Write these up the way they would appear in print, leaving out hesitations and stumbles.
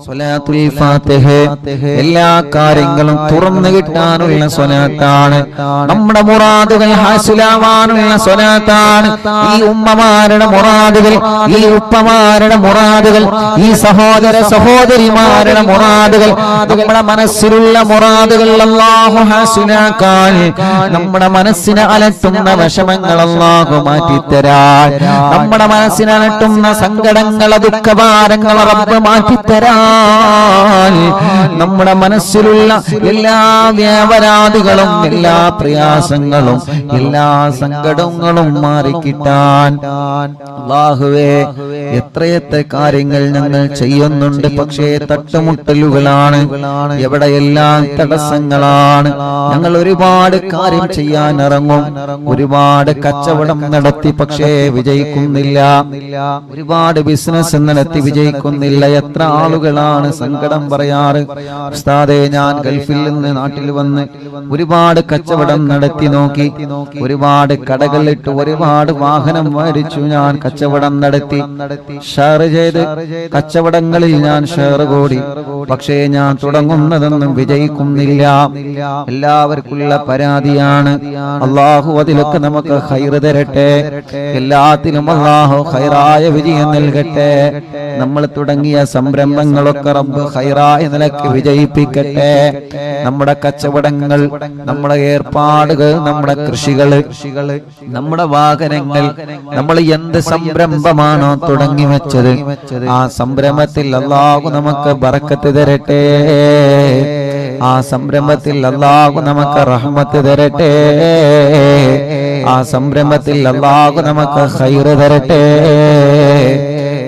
സ്വലാത്തുൽ ഫാത്തിഹ എല്ലാ കാര്യങ്ങളും തുറന്നു കിട്ടാനുള്ള സ്വലാത്താണ്. നമ്മുടെ മുറാദുകൾ ഹാസിലാവാനുള്ള സ്വലാത്താണ്. ഈ ഉമ്മമാരുടെ മുറാദുകൾ, ഈ ഉപ്പമാരുടെ മുറാദുകൾ, ഈ സഹോദര സഹോദരിമാരുടെ മുറാദുകൾ, നമ്മുടെ മനസ്സിലുള്ള മുറാദുകൾ അല്ലാഹു ഹാസിലാക്കാൻ, നമ്മുടെ മനസ്സിനെ അലട്ടുന്ന വിഷമങ്ങൾ അല്ലാഹു മാറ്റിത്തരാൻ, നമ്മുടെ മനസ്സിനെ അലട്ടുന്ന സങ്കടങ്ങൾ ദുഃഖഭാരങ്ങൾ റബ്ബ് മാറ്റിത്തരാൻ, നമ്മുടെ മനസ്സിലുള്ള എല്ലാ വ്യാപരാധികളും എല്ലാ പ്രയാസങ്ങളും എല്ലാ സങ്കടങ്ങളും മാറിക്കിട്ടാൻ അല്ലാഹുവേ എത്രയെത്ര കാര്യങ്ങൾ ഞങ്ങൾ ചെയ്യുന്നുണ്ട്. പക്ഷേ തട്ടുമുട്ടലുകളാണ്, എവിടെയെല്ലാം തടസ്സങ്ങളാണ്. ഞങ്ങൾ ഒരുപാട് കാര്യം ചെയ്യാൻ ഇറങ്ങും, ഒരുപാട് കച്ചവടം നടത്തി പക്ഷേ വിജയിക്കുന്നില്ല, ഒരുപാട് ബിസിനസ് നടത്തി വിജയിക്കുന്നില്ല. എത്ര ആളുകളാണ് സങ്കടം പറയാറ്, ഉസ്താദേ ഞാൻ ഗൾഫിൽ നിന്ന് നാട്ടിൽ വന്ന് ഒരുപാട് കച്ചവടം നടത്തി നോക്കി, ഒരുപാട് കടകളിട്ട് ഒരുപാട് വാഹനം മേടിച്ചു, ഞാൻ കച്ചവടം നടത്തി, ഷെയർ ചെയ്ത് കച്ചവടങ്ങളിൽ ഞാൻ ഷെയർ കൂടി, പക്ഷേ ഞാൻ തുടങ്ങുന്നതൊന്നും വിജയിക്കുന്നില്ല. എല്ലാവർക്കുള്ള പരാതിയാണ്. അല്ലാഹു അതിലൊക്കെ നമുക്ക് ഖൈർ തരട്ടെ, എല്ലാത്തിലും അല്ലാഹു ഖൈറായ വിജയം നൽകട്ടെ. നമ്മൾ തുടങ്ങിയ സംരംഭങ്ങളൊക്കെ റബ്ബ് ഖൈറായ നിലക്ക് വിജയിപ്പിക്കട്ടെ. നമ്മുടെ കച്ചവടങ്ങൾ, നമ്മുടെ ഏർപ്പാടുകൾ, നമ്മുടെ കൃഷികൾ, നമ്മുടെ വാഹനങ്ങൾ, നമ്മൾ എന്ത് സംരംഭമാണോ തുടങ്ങി വെച്ചത് ആ സംരംഭത്തിൽ അല്ലാഹു നമുക്ക് ബറക്കത്ത് തരട്ടെ, ആ സംരംഭത്തിൽ അല്ലാഹു നമുക്ക് റഹ്മത്ത് തരട്ടെ, ആ സംരംഭത്തിൽ അല്ലാഹു നമുക്ക് ഖൈർ തരട്ടെ,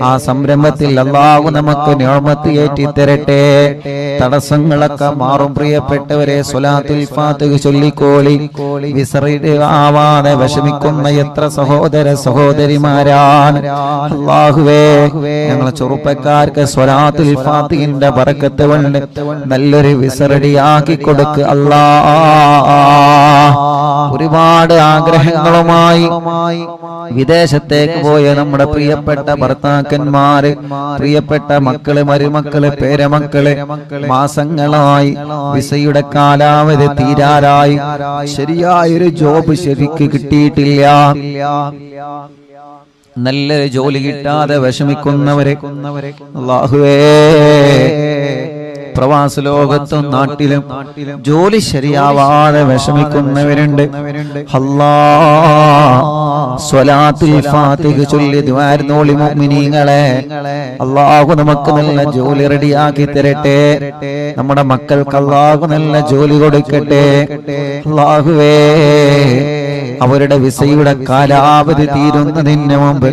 ആ സംരംഭത്തിൽ അല്ലാഹു നമുക്ക് നിഅമത്ത് ഏറ്റി തരട്ടെ. തടസ്സങ്ങളൊക്കെ മാറും. പ്രിയപ്പെട്ടവരെ, സ്വലാത്തുൽ ഫാത്തിഹ ചൊല്ലിക്കോളി. വിസറിയാവാതെ വിഷമിക്കുന്ന എത്ര സഹോദര സഹോദരിമാരാണ്. അല്ലാഹുവേ, ഞങ്ങളെ ചെറുപ്പക്കാർക്ക് സ്വലാത്തുൽ ഫാത്തിഹിന്റെ ബറക്കത്ത് കൊണ്ട് നല്ലൊരു വിസറടിയാക്കി കൊടുക്ക് അല്ലാഹ്. ഒരുപാട് ആഗ്രഹങ്ങളുമായി വിദേശത്തേക്ക് പോയ നമ്മുടെ പ്രിയപ്പെട്ട ഭർത്താക്കന്മാര്, പ്രിയപ്പെട്ട മക്കള്, മരുമക്കള്, പേരമക്കള് മാസങ്ങളായി വിസയുടെ കാലാവധി തീരാറായി, ശരിയായൊരു ജോബ് ശരിക്ക് കിട്ടിയിട്ടില്ല, നല്ലൊരു ജോലി കിട്ടാതെ വിഷമിക്കുന്നവരെ അല്ലാഹുവേ, പ്രവാസ ലോകത്തും നാട്ടിലും ജോലി ശരിയാവാതെ വിഷമിക്കുന്നവരുണ്ട്. അല്ലാഹ് സ്വലാത്തുൽ ഫാത്തിഹ ചൊല്ലി ദുആർന്നോളി മുഅ്മിനീങ്ങളെ. അല്ലാഹു നമുക്ക് നല്ല ജോലി റെഡിയാക്കി തരട്ടെ, നമ്മുടെ മക്കൾക്ക് അല്ലാഹു നല്ല ജോലി കൊടുക്കട്ടെ. അല്ലാഹുവേ, അവരുടെ വിസയുടെ കാലാവധി തീരുന്നതിന് മുമ്പ്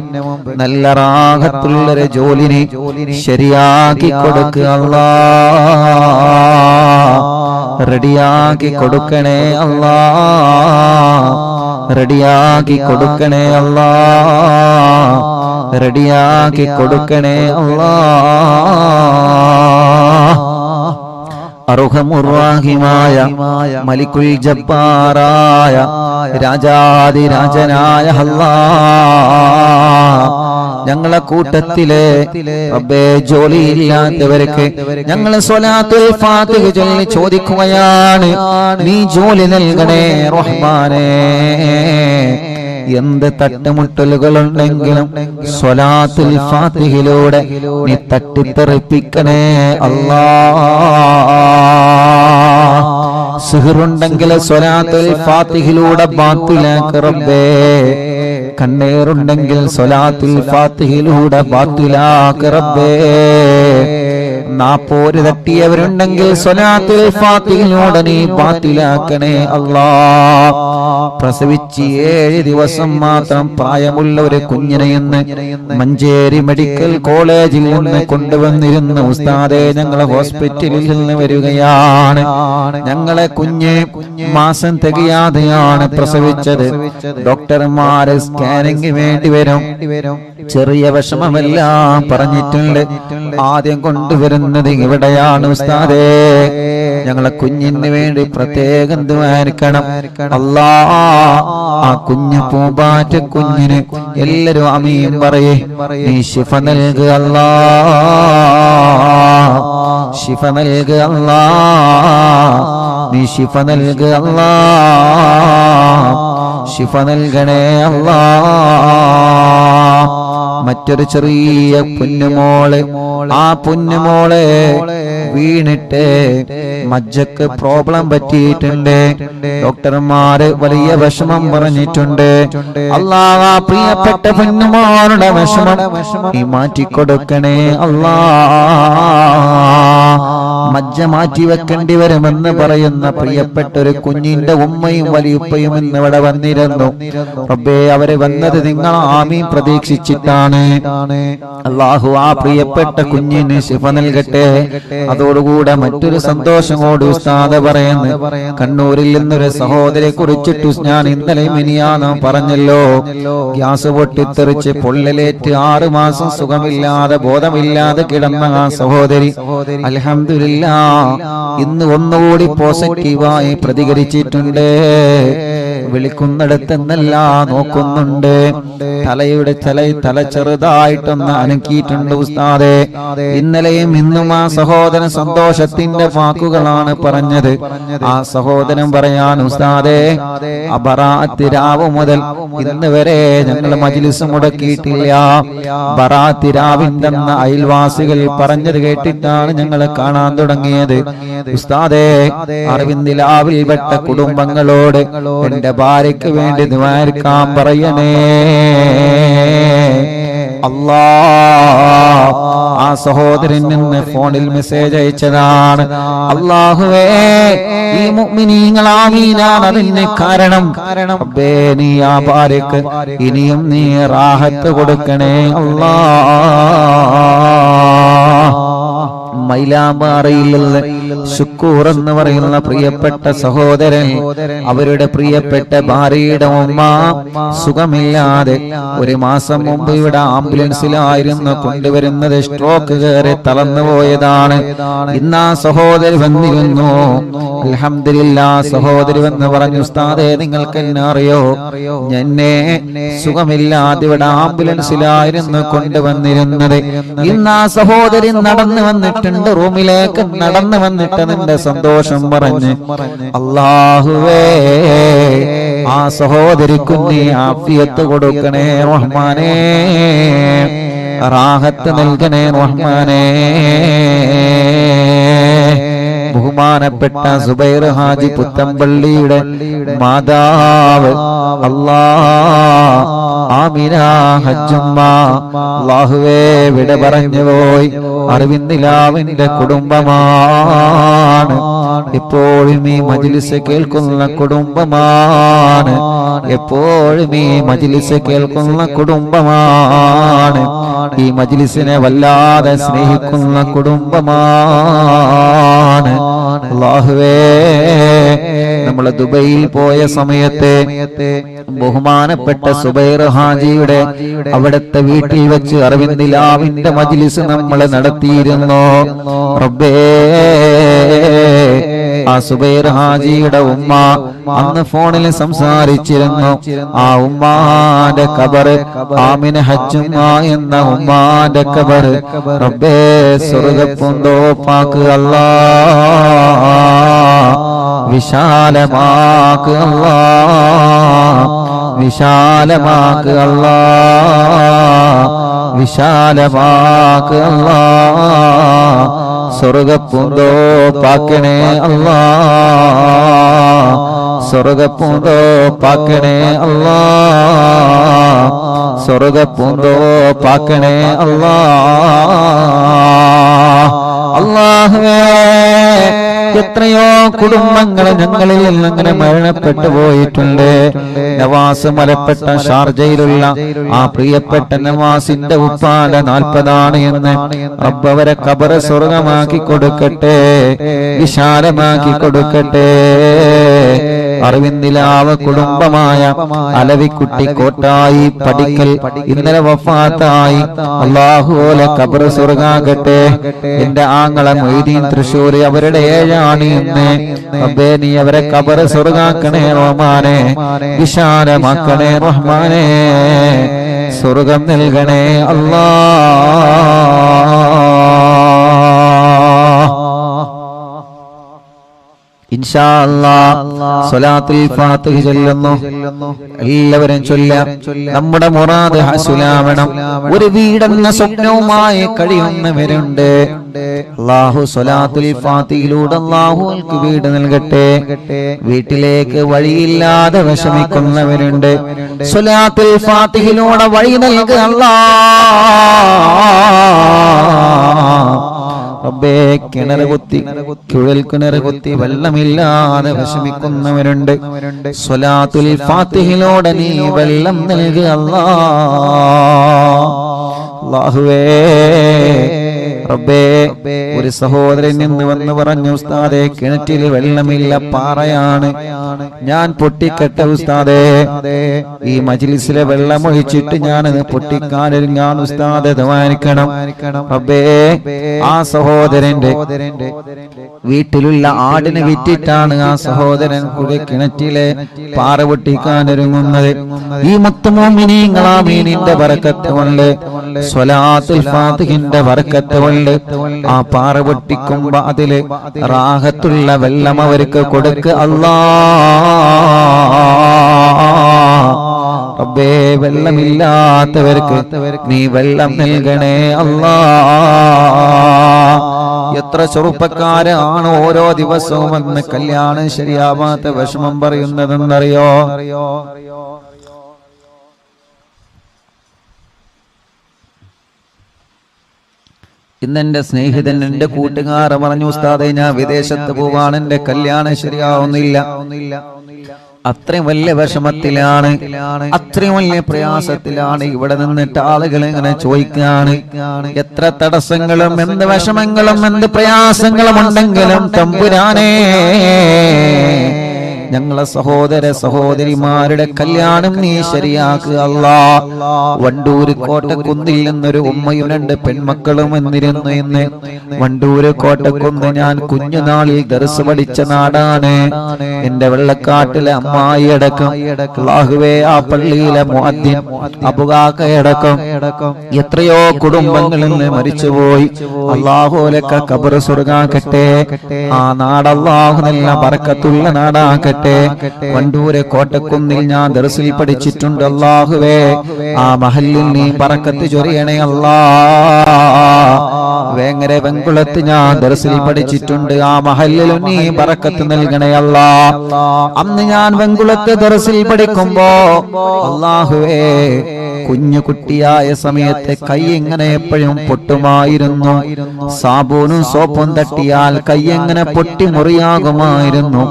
നല്ല റാഹത്തുള്ളൊരു ജോലിനെ ശരിയാക്കി കൊടുക്കുക അല്ലാഹ്, റെഡിയാക്കി കൊടുക്കണേ അല്ലാഹ്, റെഡിയാക്കി കൊടുക്കണേ അല്ലാഹ്, റെഡിയാക്കി കൊടുക്കണേ അല്ലാഹ്. അർഹമുർറാഹിമായ മലിക്കുൽ ജബ്ബാറായ രാജാതിരാജനായ അല്ലാഹ്, ഞങ്ങളെ കൂട്ടത്തിലെ റബ്ബേ ജോലിയില്ലാത്തവർക്ക് ഞങ്ങൾ സ്വലാത്തുൽ ഫാത്തിഹ ചൊല്ലി ചോദിക്കുകയാണ്, നീ ജോലി നൽകണേ റഹ്മാനേ. എന്ത് തട്ടുമുട്ടലുകളുണ്ടെങ്കിലും സ്വലാത്തുൽ ഫാത്തിഹയിലൂടെ നീ തട്ടിത്തെറിപ്പിക്കണേ അല്ലാഹ്. സിഹറുണ്ടെങ്കിൽ സ്വലാത്തുൽ ഫാത്തിഹയിലൂടെ ബാത്തിലാക്ക് റബ്ബേ, കണ്ണേറുണ്ടെങ്കിൽ സ്വലാത്തുൽ ഫാത്തിഹയിലൂടെ ബാത്തിലാക്ക് റബ്ബേ, നാപ്പോര് തട്ടിയവരുണ്ടെങ്കിൽ സ്വലാത്തുൽ ഫാത്തിഹയിലൂടെ നീ ബാത്തിലാക്കണേ അല്ലാഹ്. പ്രസവിച്ച് 7 ദിവസം മാത്രം പ്രായമുള്ള ഒരു കുഞ്ഞിനെ ഇന്ന് മഞ്ചേരി മെഡിക്കൽ കോളേജിൽ നിന്ന് കൊണ്ടുവന്നിരുന്ന ഉസ്താദെ, ഞങ്ങളെ ഹോസ്പിറ്റലിൽ നിന്ന് വരികയാണ്. ഞങ്ങളെ കുഞ്ഞ് മാസം തികയാതെയാണ് പ്രസവിച്ചത്. ഡോക്ടർമാര് സ്കാനിങ് വേണ്ടി വരും, ചെറിയ വിഷമമെല്ലാം പറഞ്ഞിട്ടുണ്ട്. ആദ്യം കൊണ്ടുവരുന്നത് ഇവിടെയാണ് ഉസ്താദേ, ഞങ്ങളെ കുഞ്ഞിന് വേണ്ടി പ്രത്യേകം ദുആർക്കണം അല്ലാഹ്. ആ കുഞ്ഞു പൂമ്പാറ്റ കുഞ്ഞിന് എല്ലാരും ആമീൻ പറയേ, നീ ശിഫ നൽകുക അല്ലാഹ്. ശിഫ നൽകുക അല്ലാ, നീ ശിഫ നൽകുക അല്ലാ, ശിഫ നൽകണേ അല്ലാ. മറ്റൊരു ചെറിയ പൊന്നുമോള്, ആ പൊന്നുമോളെ വീണിട്ട് മജ്ജക്ക് പ്രോബ്ലം പറ്റിയിട്ടുണ്ട്. ഡോക്ടർമാര് വലിയ വിഷമം പറഞ്ഞിട്ടുണ്ട്. അല്ലാഹ് ആ പ്രിയപ്പെട്ട പൊന്നുമോളുടെ വിഷമം നീ മാറ്റിക്കൊടുക്കണേ അല്ലാഹ്. മജ്ജ മാറ്റി വെക്കേണ്ടി വരുമെന്ന് പറയുന്ന പ്രിയപ്പെട്ട ഒരു കുഞ്ഞിന്റെ ഉമ്മയും വലിയുപ്പയും ഇന്ന് ഇവിടെ വന്നിരുന്നു. റബ്ബേ, അവര് വന്നത് നിങ്ങൾ ആമീൻ പ്രതീക്ഷിച്ചിട്ടാണ്. അല്ലാഹു ആ പ്രിയപ്പെട്ട കുഞ്ഞിന് ശിഫ നൽകട്ടെ. അതോടുകൂടെ മറ്റൊരു സന്തോഷം കൂടി ഉസ്താദ് പറയുന്നു. കണ്ണൂരിൽ നിന്നൊരു സഹോദരിയെ കുറിച്ചിട്ട് ഞാൻ ഇന്നലെ മിനിയാന്ന് പറഞ്ഞല്ലോ, ഗ്യാസ് പൊട്ടിത്തെറിച്ച് പൊള്ളലേറ്റ് 6 മാസം സുഖമില്ലാതെ ബോധമില്ലാതെ കിടന്ന ആ സഹോദരി അൽഹംദുലില്ലാഹ് ഇന്ന് ഒന്നുകൂടി പോസിറ്റീവായി പ്രതികരിച്ചിട്ടുണ്ട്. വിളിക്കുന്നിടത്തെന്നല്ല നോക്കുന്നുണ്ട്. തല ചെറുതായിട്ടൊന്ന് അനക്കിയിട്ടുണ്ട് ഉസ്താദേ. ഇന്നലെയും ഇന്നും ആ സഹോദരൻ സന്തോഷത്തിന്റെ വാക്കുകളാണ് പറഞ്ഞത്. ആ സഹോദരൻ പറയാൻ ഉസ്താദേ, ബറാഅത്ത് രാവ് മുതൽ ഇന്ന് വരെ ഞങ്ങൾ മജ്ലിസ് മുടക്കിയിട്ടില്ല. ബറാഅത്ത് രാവിന്റെ അയൽവാസികൾ പറഞ്ഞത് കേട്ടിട്ടാണ് ഞങ്ങൾ കാണാൻ തുടങ്ങിയത്. ഉസ്താദേ, അറിവിന്ദിലാവിൽ പെട്ട കുടുംബങ്ങളോട് എന്റെ ഭാര്യയ്ക്ക് വേണ്ടി ദുആക്കാൻ പറയണേ അല്ലാഹ്. ആ സഹോദരൻ നിന്ന് ഫോണിൽ മെസ്സേജ് അയച്ചതാണ്. അല്ലാഹുവേ, ഈ മുഅ്മിനീങ്ങൾ ആമീനാണ് അതിന് കാരണം. റബ്ബേ, നീ ആ ഭാര്യയ്ക്ക് ഇനിയും നീ റാഹത്ത് കൊടുക്കണേ അല്ലാഹ്. മൈലാമ്പാറയിലുള്ള ശുക്കൂർ എന്ന് പറയുന്ന പ്രിയപ്പെട്ട സഹോദരൻ, അവരുടെ പ്രിയപ്പെട്ട ഭാര്യയുടെ ഉമ്മ സുഖമില്ലാതെ 1 മാസം മുമ്പ് ഇവിടെ ആംബുലൻസിലായിരുന്നു കൊണ്ടുവരുന്നത്. സ്ട്രോക്ക് കയറി തളർന്നു പോയതാണ്. ഇന്ന് ആ സഹോദരി വന്നിരുന്നു. അൽഹംദുലില്ലാഹ്, സഹോദരി വന്ന് പറഞ്ഞു, ഉസ്താദേ, നിങ്ങൾക്ക് എന്നെ അറിയോ? എന്നെ സുഖമില്ലാതെ ഇവിടെ ആംബുലൻസിലായിരുന്നു കൊണ്ടുവന്നിരുന്നത്. ഇന്ന് ആ സഹോദരി നടന്നു വന്നിട്ടുണ്ട്, റൂമിലേക്ക് നടന്നു വന്നിട്ട് നിന്റെ സന്തോഷം പറഞ്ഞ്, അല്ലാഹുവേ, ആ സഹോദരിക്ക് നീ ആഫിയത്ത് കൊടുക്കണേ റഹ്മാനേ, റാഹത്ത് നൽകണേ റഹ്മാനേ. ബഹുമാനപ്പെട്ട സുബൈർ ഹാജി പുത്തമ്പള്ളിയുടെ മാതാവ് അല്ലാഹ് ആമിന ഹജ്ജുമ്മ അല്ലാഹുവേ വിട പറഞ്ഞു പോയി. അറിവിന്ദിലാവിന്റെ കുടുംബമാണ്. എപ്പോഴും ഈ മജ്ലിസ് കേൾക്കുന്ന കുടുംബമാണ്. എപ്പോഴും ഈ മജ്ലിസ് കേൾക്കുന്ന കുടുംബമാണ്. ഈ മജ്ലിസിനെ വല്ലാതെ സ്നേഹിക്കുന്ന കുടുംബമാണ്. അല്ലാഹുവേ, നമ്മൾ ദുബൈയിൽ പോയ സമയത്ത് ബഹുമാനപ്പെട്ട സുബൈർ ഹാജിയുടെ അവിടുത്തെ വീട്ടിൽ വെച്ച് അറിവിന്ദിലാവിന്റെ മജ്ലിസ് നമ്മൾ നടത്തിയിരുന്നു. റബ്ബേ, ആ സുബൈർ ഹാജിയുടെ ഉമ്മ അന്ന് ഫോണിൽ സംസാരിച്ചിരുന്നു. ആ ഉമ്മാന്റെ ഖബർ, ആമിന ഹജ്ജുമ്മ എന്ന ഉമ്മാന്റെ ഖബർ റബ്ബേ സ്വർഗ്ഗപ്പൂന്തോപ്പാക്ക് അല്ലാഹ്, വിശാലമാക്ക് അല്ലാഹ്, വിശാലമാക്ക് അല്ലാഹ്, വിശാലമാക്ക് അല്ലാഹ്. സ്വർഗ്ഗപ്പൂന്തോപ്പാക്കണേ അല്ലാഹ്, സ്വർഗ്ഗപ്പൂന്തോപ്പാക്കണേ അല്ലാഹ്, സ്വർഗ്ഗപ്പൂന്തോപ്പാക്കണേ അല്ലാഹ്. അല്ലാഹുവേ, എത്രയോ കുടുംബങ്ങൾ ഞങ്ങളിൽ അങ്ങനെ മരണപ്പെട്ടു പോയിട്ടുണ്ട്. നവാസ് മലപ്പെട്ട ഷാർജയിലുള്ള ആ പ്രിയപ്പെട്ട നവാസിന്റെ ഉപ്പാന്റെ 40 എന്ന് റബ്ബ് അവരെ ഖബർ സ്വർഗമാക്കി കൊടുക്കട്ടെ, വിശാലമാക്കി കൊടുക്കട്ടെ. അറിവിന്ദിലാവ് കുടുംബമായ അലവിക്കുട്ടി കോട്ടായി പടിക്കൽ ഇന്നലെ വഫാത്തായി. അല്ലാഹുവേ, ഖബർ സ്വർഗാകട്ടെ. എന്റെ ആങ്ങള മൊയ്തീൻ തൃശ്ശൂർ അവരുടെ 7 ഇന്ന്. റബ്ബേ, നീ അവരെ ഖബർ സ്വർഗാക്കണേ റഹ്മാനേ, വിശാലമാക്കണേ റഹ്മാനേ, സ്വർഗം നൽകണേ അല്ലാഹ്. ഇൻഷാ അല്ലാഹ് സ്വലാത്തുൽ ഫാത്തിഹ ചൊല്ലുന്നു. എല്ലാവരും ചൊല്ലാം. നമ്മുടെ മുറാദ് ഹസുലാവണം. ഒരു വീടെന്ന സ്വപ്നവുമായി കഴിയുന്നവരുണ്ട്. അല്ലാഹു സ്വലാത്തുൽ ഫാത്തിഹയിലൂടെ അല്ലാഹുവിற்கு വീട് നൽകട്ടെ. വീട്ടിലേക്ക് വഴിയില്ലാതെ വിഷമിക്കുന്നവരുണ്ട്. സ്വലാത്തുൽ ഫാത്തിഹയിലൂടെ വഴി നൽകുക റബ്ബേ. കിണർ കുത്തി കുഴൽ കിണർ കുത്തി വെള്ളമില്ലാതെ വിഷമിക്കുന്നവരുണ്ട്. സ്വലാത്തുൽ ഫാത്തിഹയിലൂടെ നീ വെള്ളം നൽകുക അല്ലാഹുവേ. റബ്ബേ, ഒരു സഹോദരൻ നിന്ന് വന്ന് പറഞ്ഞു, ഉസ്താദേ കിണറ്റിൽ വെള്ളമില്ല, പാറയാണ്, ഞാൻ പൊട്ടിക്കട്ടെ ഉസ്താദേ. ഈ മജ്ലിസിലെ വെള്ളം ഒഴിച്ചിട്ട് ഞാനത് പൊട്ടിക്കാനൊരുങ്ങാൻ ഉസ്താദേ ദ്വാരിക്കണം. റബ്ബേ, ആ സഹോദരന്റെ വീട്ടിലുള്ള ആടിനെ വിറ്റിട്ടാണ് ആ സഹോദരൻ കിണറ്റിലെ പാറ പൊട്ടിക്കാനൊരുങ്ങുന്നത്. ഈ മുത്തുമോമിനീങ്ങളാമീനിന്റെ ബറക്കത്ത് കൊണ്ട്, സ്വലാത്തുൽ ഫാത്തിഹിന്റെ ബറക്കത്ത് കൊണ്ട് ആ പാറ പൊട്ടിക്കുമ്പോ അതില് റാഹത്തുള്ള വെള്ളം അവർക്ക് കൊടുക്ക റബ്ബേ. വെള്ളമില്ലാത്തവർക്ക് നീ വെള്ളം നൽകണേ അല്ലാ. എത്ര ചെറുപ്പക്കാരാണ് ഓരോ ദിവസവും വന്ന് കല്യാണം ശരിയാവാത്ത വിഷമം പറയുന്നതെന്നറിയോ? ഇന്നെന്റെ സ്നേഹിതൻ, എന്റെ കൂട്ടുകാരൻ പറഞ്ഞു, ഉസ്താദേ ഞാൻ വിദേശത്ത് പോവാണ്, എന്റെ കല്യാണം ശരിയാവുന്നില്ല. അത്രയും വലിയ വിഷമത്തിലാണ്, അത്രയും വലിയ പ്രയാസത്തിലാണ്. ഇവിടെ നിന്നിട്ട് ആളുകൾ ഇങ്ങനെ ചോദിക്കാണ്, എത്ര തടസ്സങ്ങളും എന്ത് വിഷമങ്ങളും എന്ത് പ്രയാസങ്ങളും ഉണ്ടെങ്കിലും തമ്പുരാനേ, ഞങ്ങളെ സഹോദര സഹോദരിമാരുടെ കല്യാണം നീ ശരിയാക്കുക അല്ലാ. വണ്ടൂര് കോട്ടക്കുന്നിൽ നിന്നൊരു ഉമ്മയും 2 പെൺമക്കളും വന്നിരുന്നു. ഇന്ന് വണ്ടൂര് കോട്ടക്കുന്ന് ഞാൻ കുഞ്ഞുനാളിൽ ദർസ് പഠിച്ച നാടാണ്. എന്റെ വെള്ളക്കാട്ടിലെ അമ്മായി അടക്കം, അല്ലാഹുവേ, ആ പള്ളിയിലെ മുഅദ്ദിൻ അബുകാക്കയടക്കം എത്രയോ കുടുംബങ്ങളിൽ നിന്ന് മരിച്ചുപോയി. അല്ലാഹുലക്ക ഖബർ സ്വർഗ്ഗാക്കട്ടെ. ആ നാട് അല്ലാഹു നല്ല ബറക്കത്തുള്ള നാടാക്കട്ടെ. വണ്ടൂരെ കോട്ടക്കുന്നിൽ ഞാൻ ദർസിൽ പഠിച്ചിട്ടുണ്ട്. അല്ലാഹുവേ, ആ മഹല്ലിൽ നീ ബറക്കത്ത് ചൊരിയണേ അല്ലാ. വേങ്ങര വെങ്കുളത്ത് ഞാൻ ദർസിൽ പഠിച്ചിട്ടുണ്ട്. ആ മഹല്ലിലും നീ ബറക്കത്ത് നൽകണേ അല്ലാ. അന്ന് ഞാൻ വെങ്കുളത്ത് ദർസിൽ പഠിക്കുമ്പോ അല്ലാഹുവേ, കുഞ്ഞു കുട്ടിയായ സമയത്ത് കൈ എങ്ങനെ എപ്പോഴും പൊട്ടുമായിരുന്നു. സാബൂനും സോപ്പും തട്ടിയാൽ കൈ എങ്ങനെ പൊട്ടി മുറിയാകുമായിരുന്നു.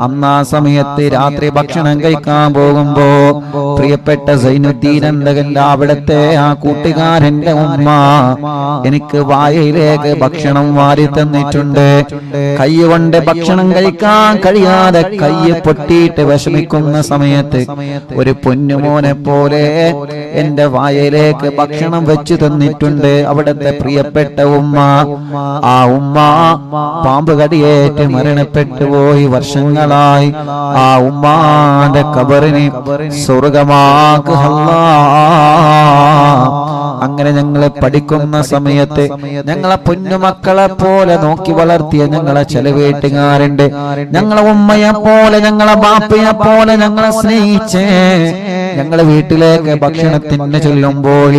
അന്ന് ആ സമയത്ത് രാത്രി ഭക്ഷണം കഴിക്കാൻ പോകുമ്പോ പ്രിയപ്പെട്ട സൈനുദ്ദീൻ എന്തകന്റെ അവിടത്തെ ആ കൂട്ടുകാരന്റെ ഉമ്മ എനിക്ക് വായയിലേക്ക് ഭക്ഷണം വാരി തന്നിട്ടുണ്ട്. കൈ കൊണ്ട് ഭക്ഷണം കഴിക്കാൻ കഴിയാതെ കൈ പൊട്ടിയിട്ട് വിഷമിക്കുന്ന സമയത്ത് ഒരു പൊന്നുമോനെ പോലെ എന്റെ വായയിലേക്ക് ഭക്ഷണം വെച്ചു തന്നിട്ടുണ്ട് അവിടത്തെ പ്രിയപ്പെട്ട ഉമ്മ. ആ ഉമ്മ പാമ്പ് കടിയേറ്റ് മരണപ്പെട്ടു പോയി വർഷങ്ങളായി. ആ ഉമ്മാന്റെ ഖബറിനെ സ്വർഗമാക്കുക അല്ലാഹ്. അങ്ങനെ ഞങ്ങളെ പഠിക്കുന്ന സമയത്ത് ഞങ്ങളെ പൊന്നുമക്കളെ പോലെ നോക്കി വളർത്തിയ ഞങ്ങളെ ചില വീട്ടുകാരുണ്ട്. ഞങ്ങളെ ഉമ്മയെ പോലെ ഞങ്ങളെ ബാപ്പയെ പോലെ ഞങ്ങളെ സ്നേഹിച്ചേ ഞങ്ങളെ വീട്ടിലേക്ക് ഭക്ഷണത്തിന് ചെല്ലുമ്പോൾ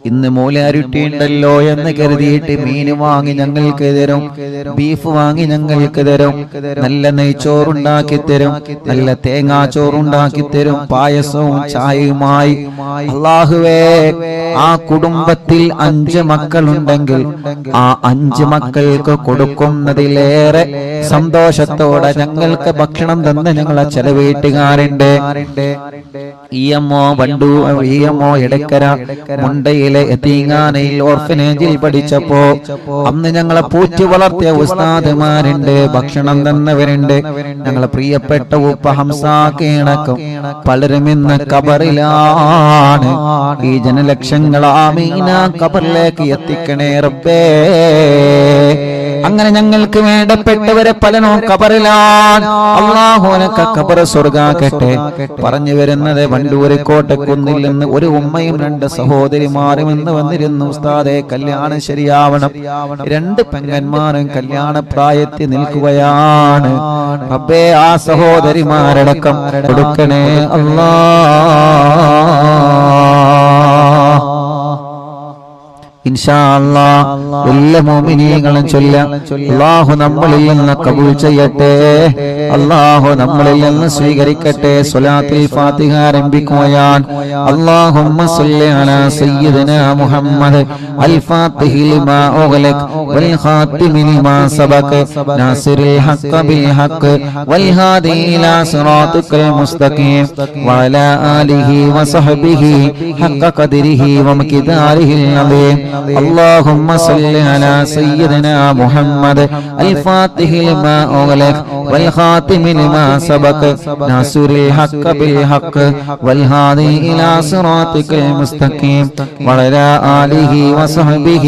ഇന്ന് മൂലാരുട്ടി ഉണ്ടല്ലോ എന്ന് കരുതിയിട്ട് മീൻ വാങ്ങി ഞങ്ങൾക്ക് തരും, ബീഫ് വാങ്ങി ഞങ്ങൾക്ക് തരും, നല്ല നെയ്ച്ചോറുണ്ടാക്കി തരും, നല്ല തേങ്ങാച്ചോറുണ്ടാക്കി തരും, പായസവും ചായയുമായി. അല്ലാഹുവേ, ആ കുടുംബത്തിൽ 5 മക്കളുണ്ടെങ്കിൽ ആ 5 മക്കൾക്ക് കൊടുക്കുന്നതിലേറെ സന്തോഷത്തോടെ ഞങ്ങൾക്ക് ഭക്ഷണം തന്ന് ഞങ്ങളെ ചില വീട്ടുകാരുണ്ട്. ഇഎംഒ വണ്ടു, ഇഎംഒ എടക്കര മുണ്ടയിലെ യതീങ്ങാനയിൽ ഓർഫനേജിൽ പഠിച്ചപ്പോ അന്ന് ഞങ്ങളെ പൂറ്റി വളർത്തിയ ഉസ്താദുമാരുണ്ട്, ഭക്ഷണം തന്നവരുണ്ട്. ഞങ്ങളെ പ്രിയപ്പെട്ട ഉപ്പ ഹംസാക്കണക്കും പലരും ഇന്ന് ഖബറിലാണ്. ഈ ജനലക്ഷങ്ങൾ ആമീന ഖബറിലേക്ക് എത്തിക്കണേ റബ്ബേ. അങ്ങനെ ഞങ്ങൾക്ക് വേണ്ടപ്പെട്ടവരെ പലനോ ഖബറിലാണ്. അല്ലാഹു അനക ഖബർ സ്വർഗ്ഗാക്കട്ടെ. പറഞ്ഞു വരുന്നത് വണ്ടൂര് കോട്ടക്കുന്നിൽ നിന്ന് ഒരു ഉമ്മയും രണ്ട് സഹോദരിമാരും ഇന്ന് വന്നിരുന്നു. ഉസ്താദെ കല്യാണം ശരിയാവണം. രണ്ട് പെങ്ങന്മാരും കല്യാണ പ്രായത്തിൽ നിൽക്കുകയാണ്. റബ്ബേ ആ സഹോദരിമാരടക്കം കൊടുക്കണേ അല്ലാ. ഇൻഷാ അല്ലാഹ് എല്ലാ മുഅ്മിനീങ്ങളും ചൊല്ലാം. അല്ലാഹു നമ്മളിൽ നിന്ന് കബൂൽ ചെയ്യട്ടെ. അല്ലാഹു നമ്മളിൽ നിന്ന് സ്വീകരിക്കട്ടെ. സ്വലാത്തുൽ ഫാത്തിഹ ആരംഭിക്കുകയാണ്. അല്ലാഹുമ്മ സ്വല്ലി അലാ സയ്യിദിനാ മുഹമ്മദ് അൽ ഫാത്തിഹി ലിമാ ഉഗ്ലഖ വൽ ഖാതിമി ലിമാ സബഖ നാസിറിൽ ഹഖ് ബിൽ ഹഖ് വൽ ഹാദി ഇലാ സിറാത്തിക്കൽ മുസ്തഖീം വഅലാ ആലിഹി വസഹ്ബിഹി ഹഖ് ഖദ്രിഹി വമിഖ്ദാരിഹിൽ അദീം. اللهم صل على سيدنا محمد الفاتح لما أغلق والخاتم لما سبق ناصر الحق بالحق والهادي إلى صراطك المستقيم وعلى آله وصحبه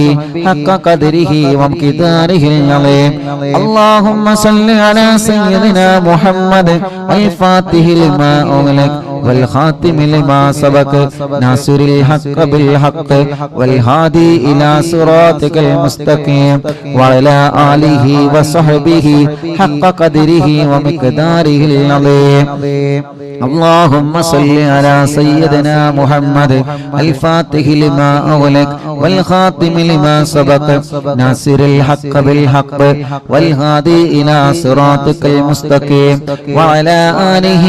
حق قدره ومقداره العظيم. اللهم صل على سيدنا محمد الفاتح لما أغلق والخاتم لما سبق ناصر الحق بالحق والهادي إلى صراطك المستقيم وعلى آله وصحبه حق قدره ومقداره العظيم. اللهم صل على سيدنا محمد الفاتح لما أغلق والخاتم لما سبق ناصر الحق بالحق والهادي إلى صراطك المستقيم وعلى آله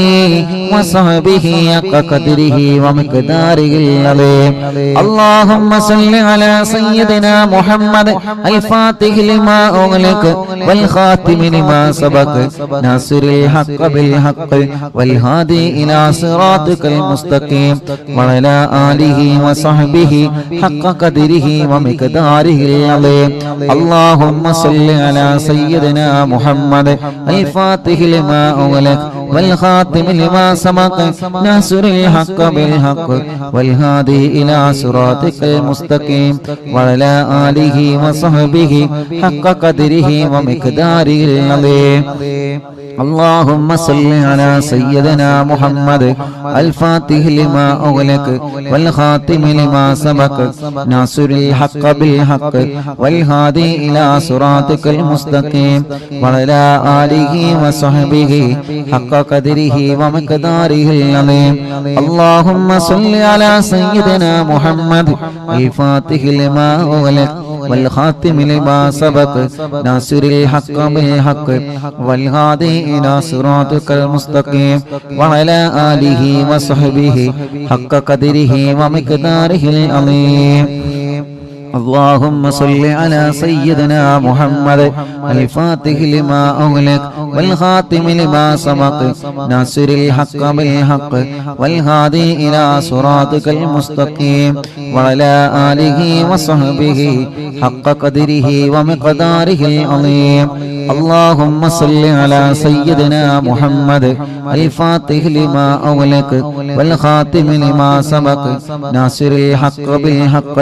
وصحبه حق قدره ومقداره العظيم. اللهم صل على سيدنا محمد الفاتح لما أغلق والخاتم لما سبق ناصر الحق بالحق والهادي إلى صراطك المستقيم وعلى آله وصحبه حق قدره ومقداره العظيم. اللهم صل على سيدنا محمد الفاتح لما أغلق والخاتم لما سبق ناصر الحق بالحق والهادي إلى صراطك المستقيم وعلى آله وصحبه حق قدره ومقداره العظيم. اللهم صل على سيدنا محمد الفاتح لما أغلق والخاتم لما سبق ناصر الحق بالحق والهادي إلى صراطك المستقيم وعلى آله وصحبه حق قدره ومقداره العظيم. اللهم صل على سيدنا محمد الفاتح لما أغلق والخاتم لما سبق ناصر الحق بالحق والهادي إلى صراطك المستقيم وعلى آله وصحبه حق قدره ومقداره العظيم. اللهم صل على سيدنا محمد الفاتح لما أغلق والخاتم لما سبق ناصر الحق بالحق والهادي إلى صراطك المستقيم وعلى آله وصحبه حق قدره ومقداره العظيم. اللهم صل على سيدنا محمد الفاتح لما أغلق والخاتم لما سبق ناصر الحق بالحق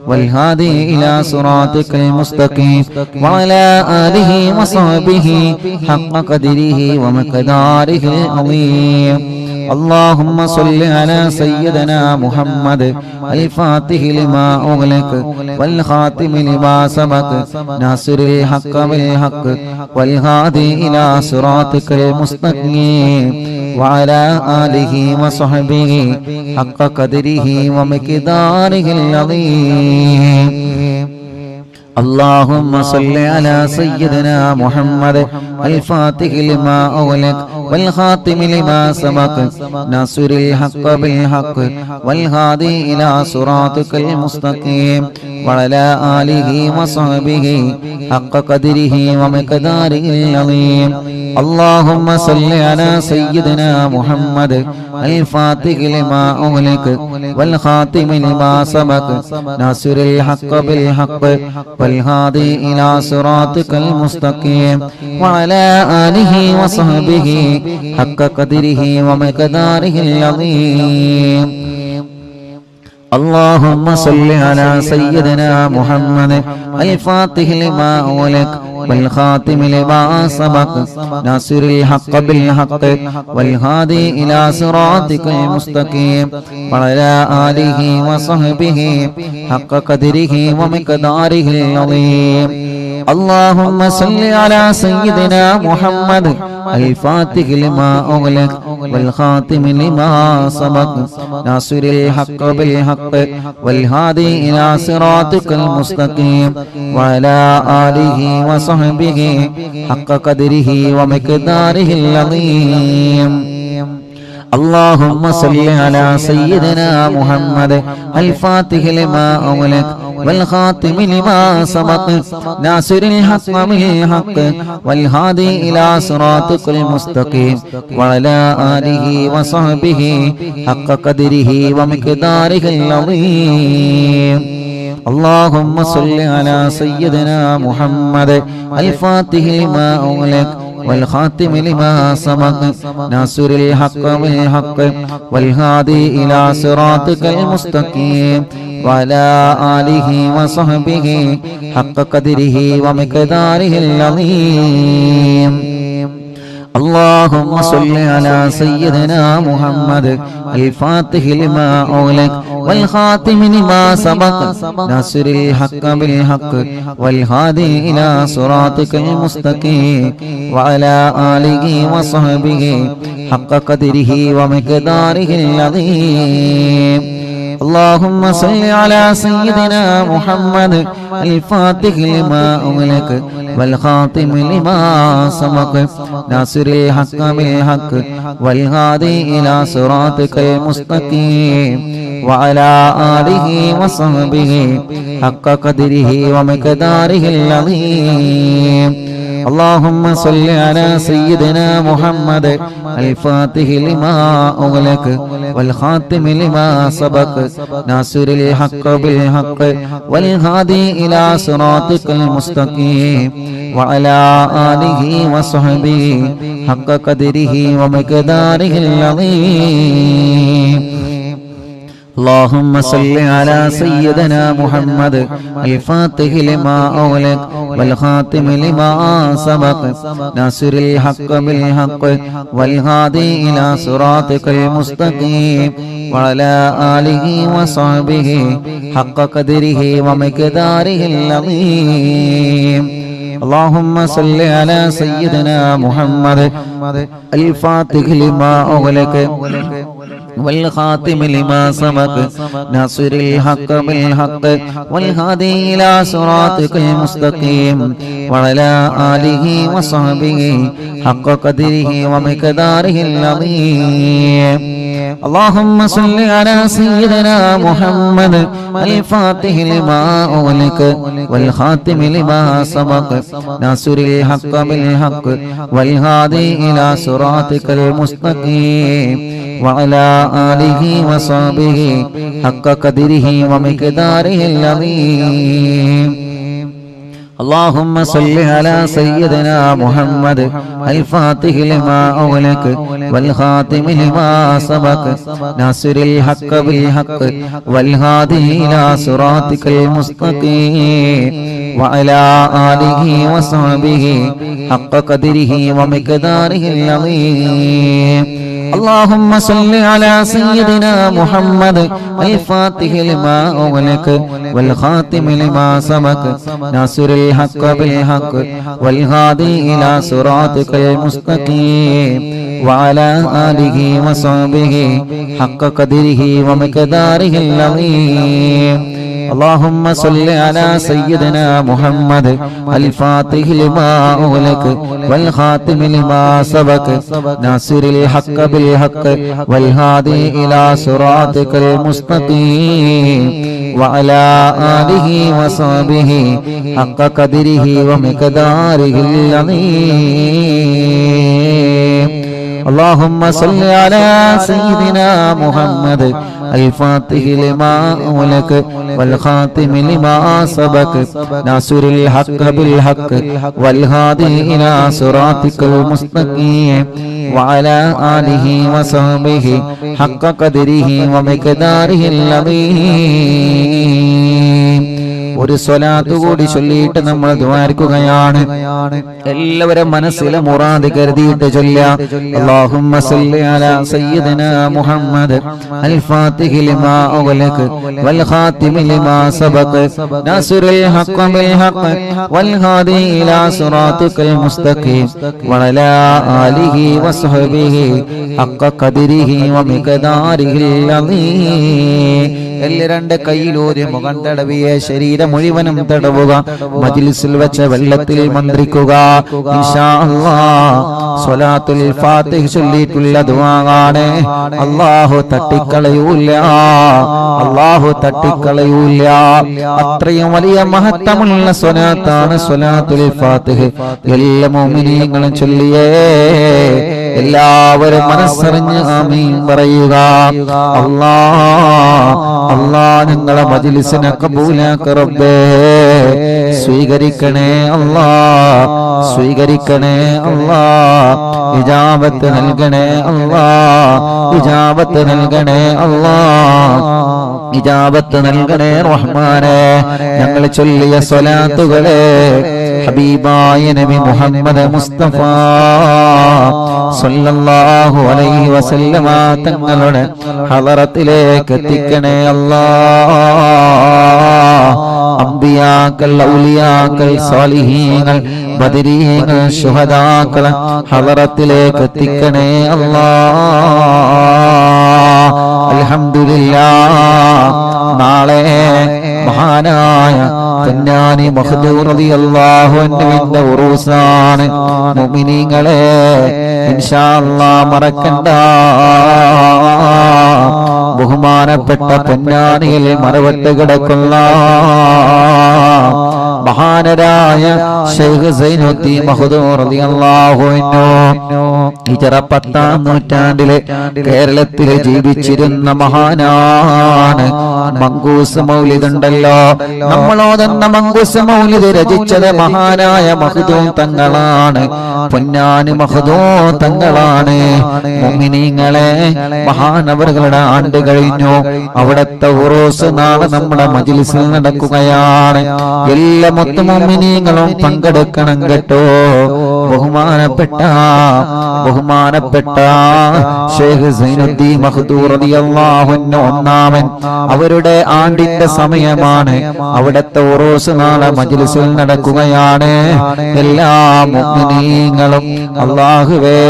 والهادي إلى صراطك المستقيم وعلى آله وصحبه حق قدره ومقداره العظيم. اللهم صل على سيدنا محمد الفاتح لما أغلق والخاتم لما سبق ناصر الحق بالحق والهادي إلى صراطك المستقيم وعلى آله وصحبه حق قدره ومقداره العظيم. اللهم صل على سيدنا محمد الفاتح لما أغلق والخاتم لما سبق ناصر الحق بالحق والهادي إلى صراطك المستقيم وعلى آله وصحبه حق قدره ومقداره العظيم. اللهم صل على سيدنا محمد الفاتح لما أغلق والخاتم لما سبق ناصر الحق بالحق والهادي إلى صراطك المستقيم وعلى آله وصحبه حق قدره ومقداره العظيم. اللهم صل على سيدنا محمد الفاتح لما أغلق والخاتم لما سبق ناصر الحق بالحق والهادي إلى صراطك المستقيم وعلى آله وصحبه حق قدره ومقداره العظيم. اللهم صل على سيدنا محمد الفاتح لما أغلق والخاتم لما سبق ناصر الحق بالحق والهادي إلى صراطك المستقيم وعلى آله وصحبه حق قدره ومقداره العظيم. اللهم صل على سيدنا محمد الفاتح لما أغلق والخاتم لما سبق ناصر الحق بالحق والهادي إلى صراطك المستقيم وعلى آله وصحبه حق قدره ومقداره العظيم. اللهم صل على سيدنا محمد الفاتح لما أغلق والخاتم لما سبق ناصر الحق بالحق والهادي إلى صراطك المستقيم وعلى آله وصحبه حق قدره ومقداره العظيم. اللهم صل على سيدنا محمد الفاتح لما أغلق والخاتم لما سبق ناصر الحق بالحق والهادي إلى صراطك المستقيم وعلى آله وصحبه حق قدره ومقداره العظيم. اللهم صل على سيدنا محمد الفاتح لما أغلق والخاتم لما سبق ناصر الحق بالحق والهادي إلى صراطك المستقيم وعلى آله وصحبه حق قدره ومقداره العظيم. اللهم صل على سيدنا محمد الفاتح لما أغلق والخاتم لما سبق ناصر الحق بالحق والهادي إلى صراطك المستقيم وعلى آله وصحبه حق قدره ومقداره العظيم. اللهم صل على سيدنا محمد الفاتح لما أغلق والخاتم لما سبق ناصر الحق بالحق والهادي إلى صراطك المستقيم وعلى آله وصحبه حق قدره ومقداره العظيم. اللهم صل على سيدنا محمد الفاتح لما أغلق والخاتم لما سبق ناصر الحق بالحق والهادي إلى صراطك المستقيم وعلى آله وصحبه حق قدره ومقداره العظيم. اللهم صل على سيدنا محمد الفاتح لما أغلق والخاتم لما سبق ناصر الحق بالحق والهادي إلى صراطك المستقيم وعلى آله وصحبه حق قدره ومقداره العظيم. اللهم صل على سيدنا محمد الفاتح لما أغلق والخاتم لما سبق ناصر الحق بالحق والهادي إلى صراطك المستقيم وعلى آله وصحبه حق قدره ومقداره العظيم. اللهم صل على سيدنا محمد الفاتح لما أغلق والخاتم لما سبق ناصر الحق بالحق والهادي إلى صراطك المستقيم وعلى آله وصحبه حق قدره ومقداره العظيم. اللهم صل على سيدنا محمد الفاتح لما أغلق والخاتم لما سبق ناصر الحق بالحق والهادي إلى صراطك المستقيم وعلى آله وصحبه حق قدره ومقداره العظيم. اللهم صل على سيدنا محمد الفاتح لما أغلق والخاتم لما سبق ناصر الحق بالحق والهادي إلى صراطك المستقيم وعلى آله وصحبه حق قدره ومقداره العظيم. ഒരു സ്വലാത്ത് കൂടി ചൊല്ലിയിട്ട് നമ്മൾ ദുആർക്കുകയാണ്. എല്ലാവരും മനസ്സിലെ മുറാദ് കരുതിയിട്ട് ചൊല്ലുക. അല്ലാഹുമ്മ സല്ലി അലാ സയ്യിദിനാ മുഹമ്മദ് അൽ ഫാത്തിഹി ലിമാ ഉഗ്ലഖ വൽ ഖാതിമി ലിമാ സബഖ നാസിറുൽ ഹഖ് ബിൽ ഹഖ് വൽ ഹാദി ഇലാ സിറാത്തിക്കൽ മുസ്തഖീം വഅലാ ആലിഹി വസ്ഹബിഹി ഹഖ ഖദരിഹി വമിഖദാരിഹിൽ അളീം. രണ്ട് കൈയിലൂരി മുഖം തടവിയെ ശരീരം മുഴുവനും തടവുക. മജ്ലിസിൽ വെച്ച വെള്ളത്തിൽ മന്ത്രിക്കുക. ഇൻഷാ അല്ലാഹ് സ്വലാത്തുൽ ഫാത്തിഹ ചൊല്ലിയിട്ടുള്ള ദുആയാണ്. അല്ലാഹു തട്ടിക്കളയൂല, അല്ലാഹു തട്ടിക്കളയൂല. അത്രയും വലിയ മഹത്വമുള്ള സ്വലാത്താണ് സ്വലാത്തുൽ ഫാത്തിഹ. എല്ലാ മുഅ്മിനീങ്ങളും ചൊല്ലിയേ. എല്ലാവരും മനസ്സറിഞ്ഞ് ആമീൻ പറയുക. അല്ലാഹ് ഞങ്ങളെ മജ്ലിസിനെ കബൂലാക്ക റബ്ബേ. സ്വീകരിക്കണേ അല്ലാഹ്, സ്വീകരിക്കണേ അല്ലാഹ്. ഇജാബത്ത് നൽകണേ അല്ലാഹ്, ഇജാബത്ത് നൽകണേ അല്ലാഹ്, ഇജാബത്ത് നൽകണേ റഹ്മാനേ. ഞങ്ങൾ ചൊല്ലിയ സ്വലാത്തുകളെ ഹബീബായ നബി മുഹമ്മദ് മുസ്തഫ സല്ലല്ലാഹു അലൈഹി വസല്ലമ തങ്ങളുടെ ഹളറത്തിലേക്ക് എത്തിക്കണേ അല്ലാഹ്. അംബിയാക്കൾ, ഔലിയാക്കൾ, സാലിഹീങ്ങൾ, ബദരീങ്ങൾ, ശുഹദാക്കൾ ഹളറത്തിലേക്ക് എത്തിക്കണേ അല്ലാഹ്. അൽഹംദുലില്ലാഹ്. നാളെ മഹാനായ തന്നാനി മഖ്ദൂർ റളിയല്ലാഹു അൻഹുവിന്റെ ഉറൂസാണ്. മുഅ്മിനീങ്ങളെ ഇൻഷാ അല്ലാഹ് മറക്കണ്ട. ബഹുമാനപ്പെട്ട പൊന്നാനിയിൽ മറവട്ട് കിടക്കുന്ന മഹാനരായ ശൈഖ് സൈനുദ്ദീൻ മഖ്ദൂർ റളിയല്ലാഹു അൻഹു ഹിജ്റ 10-ാം നൂറ്റാണ്ടിലെ കേരളത്തിൽ ജീവിച്ചിരുന്ന മഹാനാണ്. മങ്കൂസ് മൗലിദ് ഉണ്ടല്ലോ, നമ്മളോതെന്ന മങ്കൂസ് മൗലിദ് രചിച്ചത് മഹാനായ മഖ്ദൂം തങ്ങളാണ്. പൊന്നാനി മഖ്ദൂം തങ്ങളാണ്. മുഅ്മിനീങ്ങളെ മഹാനവറുകളുടെ ആണ്ട് കഴിഞ്ഞു. അവിടുത്തെ ഉറൂസ് നാളെ നമ്മുടെ മജ്ലിസിൽ നടക്കുകയാണ്. എല്ലാ മുഅ്മിനീങ്ങളും പങ്കെടുക്കണം കേട്ടോ. ബഹുമാനപ്പെട്ട ശൈഖ് സൈനുദ്ദീൻ മഖ്ദൂർ റളിയല്ലാഹു അൻഹു ഒന്നാമൻ അവരുടെ ആണ്ടിന്റെ സമയമാണ്. അവിടുത്തെ ഉറൂസ് നാളെ മജ്ലിസിൽ നടക്കുകയാണ്. എല്ലാ മുഅ്മിനീങ്ങളും അല്ലാഹുവേ,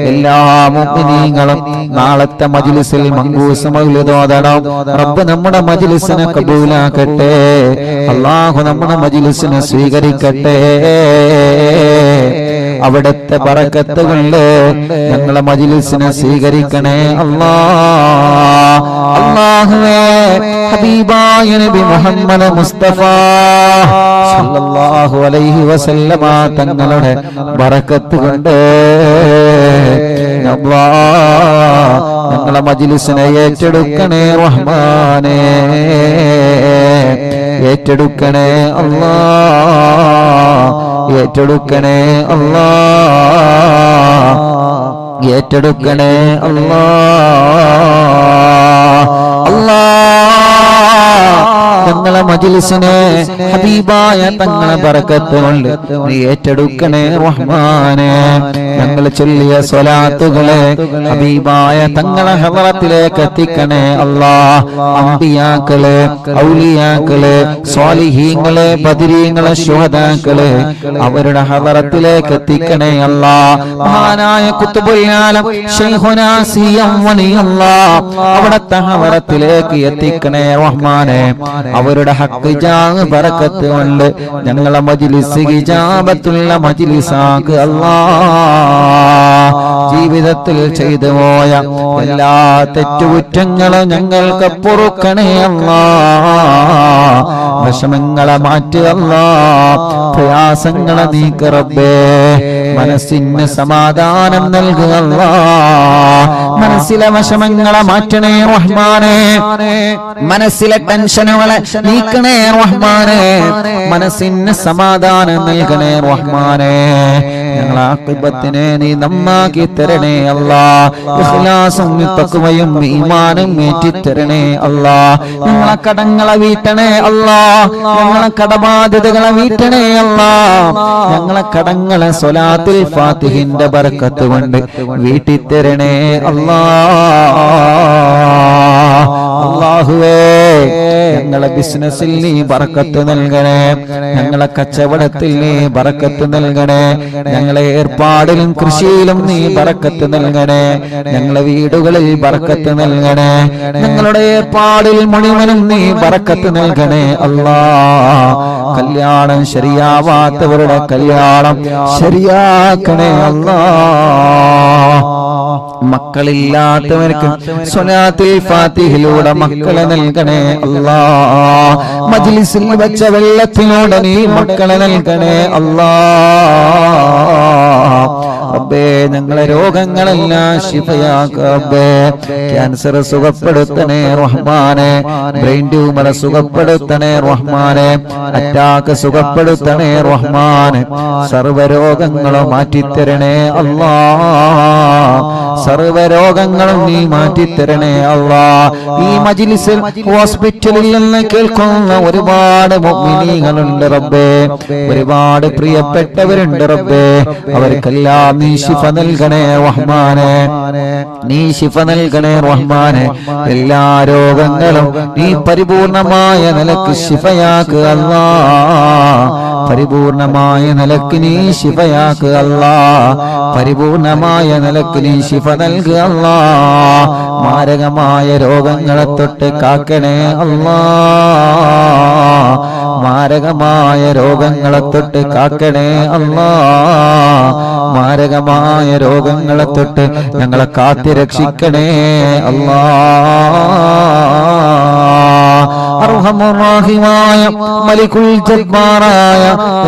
എല്ലാ മുഅ്മിനീങ്ങളും നാളത്തെ മജ്ലിസിൽ മങ്കൂസ് മൗലിദ് ഓതണം. റബ്ബ് നമ്മുടെ മജ്ലിസിനെ കബൂലാക്കട്ടെ. അല്ലാഹു നമ്മുടെ മജ്ലിസിനെ സ്വീകരിക്കട്ടെ. അവിടുത്തെ ബറക്കത്ത് കൊണ്ട് ഞങ്ങളെ മജ്ലിസിനെ സ്വീകരിക്കണേ അല്ലാഹ്. അല്ലാഹുവേ, ഹബീബായ നബി മുഹമ്മദ് മുസ്തഫ സല്ലല്ലാഹു അലൈഹി വസല്ലമ തങ്ങളുടെ ബറക്കത്ത് കൊണ്ട് ഞങ്ങളെ മജ്ലിസിനെ ഏറ്റെടുക്കണേ റഹ്മാനേ, ഏറ്റെടുക്കണേ അല്ലാഹ്, ഏറ്റെടുക്കണേ അല്ലാഹ്, ഏറ്റെടുക്കണേ അല്ലാഹ്. ഞങ്ങളെ മജ്ലിസിനെ ഹബീബായ തങ്ങളെ ബറക്കത്ത് കൊണ്ട് നീ ഏറ്റെടുക്കണേ റഹ്മാനേ. ഞങ്ങൾ ചൊല്ലിയ സ്വലാത്തുകളെ ഹബീബായ തങ്ങളെ ഹളറത്തിലേക്ക് എത്തിക്കണേ അല്ലാഹ്. അംബിയാക്കളെ, ഔലിയാക്കളെ, സ്വാലിഹീങ്ങളെ, ബദരീങ്ങളെ, ശുഹദാക്കളെ അവരുടെ ഹളറത്തിലേക്ക് എത്തിക്കണേ അല്ലാഹ്. മഹാനായ ഖുത്ബുൽ ആലം ശൈഖുനാ സിയം വലിയല്ലാഹ് അവിടുത്തെ ഹളറത്തിലേക്ക് എത്തിക്കണേ റഹ്മാനേ. അവരുടെ ഹഖ് ജാഹ് ബറക്കത്ത് കൊണ്ട് ഞങ്ങളെ മജ്ലിസ് ഇജാബത്തുള്ള മജ്ലിസാക്ക് അല്ലാഹ്. ജീവിതത്തിൽ ചെയ്തു പോയ എല്ലാ തെറ്റുകുറ്റങ്ങളും ഞങ്ങൾക്ക് പൊറുക്കണേ അല്ലാ. വിഷമങ്ങളെ മാറ്റി അല്ലാ, പ്രയാസങ്ങളെ നീക്ക് റബ്ബേ. മനസ്സിന് സമാധാനം നൽകുക അല്ലാ. മനസ്സിലെ വിഷമങ്ങളെ മാറ്റണേ റഹ്മാനേ. മനസ്സിലെ ടെൻഷനുകളെ നീക്കണേ റഹ്മാനേ. മനസ്സിന് സമാധാനം നൽകണേ റഹ്മാനേ. ഞങ്ങളെ ആഖിബത്തിനെ നീ നന്നാക്കി തരണേ അല്ലാ. ഇഖ്ലാസും തഖ്വയും ഈമാനും ഏറ്റിത്തരണേ അല്ലാ. ഞങ്ങളെ കടങ്ങളെ വീട്ടണേ അല്ലാ. ഞങ്ങളെ കടബാധ്യതകളെ വീട്ടണേ അല്ലാ. ഞങ്ങളെ കടങ്ങളെ സ്വലാത്തുൽ ഫാത്തിഹിന്റെ ബർക്കത്ത് കൊണ്ട് വീട്ടിത്തരണേ അല്ലാ. അല്ലാഹുവേ, ഞങ്ങളെ ബിസിനസ്സിൽ നീ ബർക്കത്ത് നൽകണേ. ഞങ്ങളെ കച്ചവടത്തിൽ നീ ബർക്കത്ത് നൽകണേ. ഞങ്ങളെ ഏർപ്പാടിലും കൃഷിയിലും നീ ബർക്കത്ത് നൽകണേ. ഞങ്ങളെ വീടുകളിൽ ബർക്കത്ത് നൽകണേ. ഞങ്ങളുടെ ഏർപ്പാടിൽ മുഴുവനും നീ ബർക്കത്ത് നൽകണേ അല്ലാ. കല്യാണം ശരിയാവാത്തവരുടെ കല്യാണം ശരിയാക്കണേ അല്ലാ. മക്കളില്ലാത്തവർക്ക് സ്വലാത്തുൽ ഫാത്തിഹിലൂടെ മക്കളെ നൽകണേ അല്ലാ. മജ്ലിസിൽ വെച്ച വെള്ളത്തിലൂടെ നീ മക്കളെ നൽകണേ അല്ലാ. റബ്ബേ, ഞങ്ങളെ രോഗങ്ങളെല്ലാം ശിഫയാക്ക റബ്ബേ. ക്യാൻസർ സുഖപ്പെടുത്തണേ റഹ്മാനെ. ബ്രെയിൻ ട്യൂമർ സുഖപ്പെടുത്തണേ റഹ്മാനെ. അറ്റാക്ക് സുഖപ്പെടുത്തണേ റഹ്മാനെ. സർവ്വരോഗങ്ങളും മാറ്റിത്തരണേ അല്ലാ. സർവ്വരോഗങ്ങളും നീ മാറ്റിത്തരണേ അല്ലാ. ഈ മജ്ലിസിൽ ഹോസ്പിറ്റലിൽ നിന്ന് കേൾക്കുന്ന ഒരുപാട് മുഅ്മിനീങ്ങളുണ്ട് റബ്ബേ. ഒരുപാട് പ്രിയപ്പെട്ടവരുണ്ട് റബ്ബേ. അവർക്കെല്ലാം നീ ശിഫ നൽകണേ റഹ്മാനെ. നീ ശിഫ നൽകണേ റഹ്മാനെ. എല്ലാ രോഗങ്ങളും നീ പരിപൂർണമായ നിലക്ക് ശിഫയാക്കുക അല്ലാ. പരിപൂർണമായ നിലക്ക് നീ ശിഫയാക്കുക അല്ലാ. പരിപൂർണമായ നിലക്ക് നീ ശിഫ നൽകുക അല്ലാ. മാരകമായ രോഗങ്ങളെ തൊട്ട് കാക്കണേ അല്ലാ. മാരകമായ രോഗങ്ങളെ തൊട്ട് കാക്കണേ അല്ലാ. മാരകമായ രോഗങ്ങളെ തൊട്ട് ഞങ്ങളെ കാത്തി രക്ഷിക്കണേ അല്ലാ. അർഹമുർ-റഹീമായ മലികുൽ ജബ്ബാറായ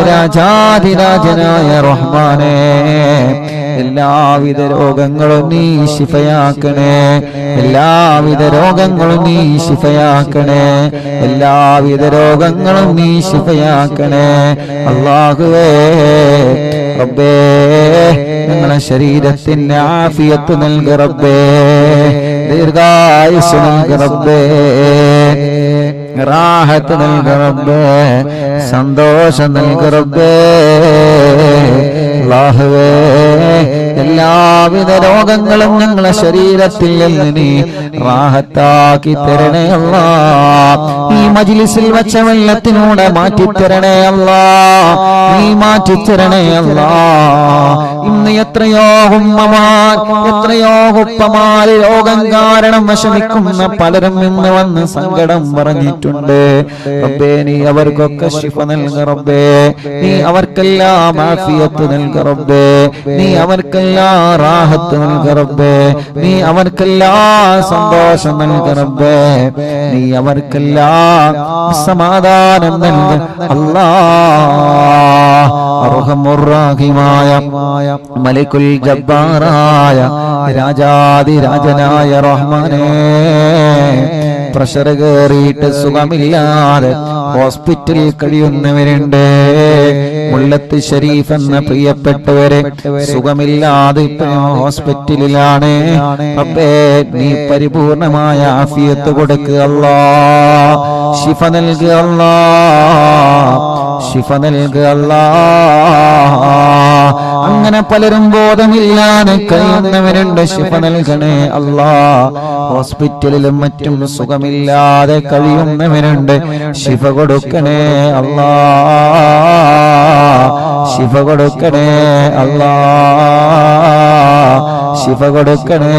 രാജാധിരാജനായ റഹ്മാനേ, എല്ലാവിധ രോഗങ്ങളും നീ ശിഫയാക്കണേ. എല്ലാവിധ രോഗങ്ങളും നീ ശിഫയാക്കണേ. എല്ലാവിധ രോഗങ്ങളും നീ ശിഫയാക്കണേ അല്ലാഹുവേ. റബ്ബേ, ഞങ്ങളെ ശരീരത്തിന് ആഫിയത്ത് നൽകി റബ്ബേ. ദീർഘായുസ് നൽകി റബ്ബേ. റാഹത്ത് നൽകി റബ്ബേ. സന്തോഷം നൽകി റബ്ബേ. അല്ലാഹുവേ, എല്ലാവിധ രോഗങ്ങളും ഞങ്ങളെ ശരീരത്തിൽ നിന്ന് നീ റാഹത്താക്കി തരണേ അല്ലാ. ഈ മജ്ലിസിൽ വെച്ച വെള്ളത്തിലൂടെ മാറ്റിത്തരണേ അല്ലാ. നീ മാറ്റിത്തരണേ അല്ലാ. ഇന്ന് എത്രയോ ഉമ്മമാർ, എത്രയോ ഉപ്പമാര് രോഗം കാരണം വിഷമിക്കുന്ന പലരും ഇന്ന് വന്ന് സങ്കടം പറഞ്ഞിട്ടുണ്ട് റബ്ബേ. നീ അവർക്കൊക്കെ ശിഫ നൽക റബ്ബേ. നീ അവർക്കെല്ലാം ആഫിയത്ത് നൽക റബ്ബേ. നീ അവർക്കെല്ലാം റാഹത്ത് നൽക റബ്ബേ. നീ അവർക്കെല്ലാം സന്തോഷം നൽക റബ്ബേ. നീ അവർക്കെല്ലാം സമാധാനം നൽക അല്ലാ. അർഹമുർ-റഹീമായ മലികുൽ ജബ്ബാറായ രാജാധിരാജനായ റഹ്മാനേ, പ്രഷർ കയറിയിട്ട് സുഖമില്ലാതെ ഹോസ്പിറ്റലിൽ കഴിയുന്നവരുണ്ട്. മുല്ലത്ത് ഷരീഫ് എന്ന പ്രിയപ്പെട്ടവരെ സുഖമില്ലാതെ ഇപ്പോഴും ഹോസ്പിറ്റലിലാണ്. റബ്ബേ, നീ പരിപൂർണമായ ആഫിയത്ത് കൊടുക്കുക അല്ലാ. ശിഫ നൽകുക അല്ലാ. ശിഫ നൽകുക അല്ലാ. അങ്ങനെ പലരും ബോധമില്ലാതെ കഴിയുന്നവരുണ്ട്. ശിഫ നൽകണേ അല്ലാ. ഹോസ്പിറ്റലിലും മറ്റും സുഖമില്ലാതെ കഴിയുന്നവരുണ്ട്. ശിഫ കൊടുക്കണേ അല്ലാ. ശിഫ കൊടുക്കണേ അല്ലാ. ശിഫ കൊടുക്കണേ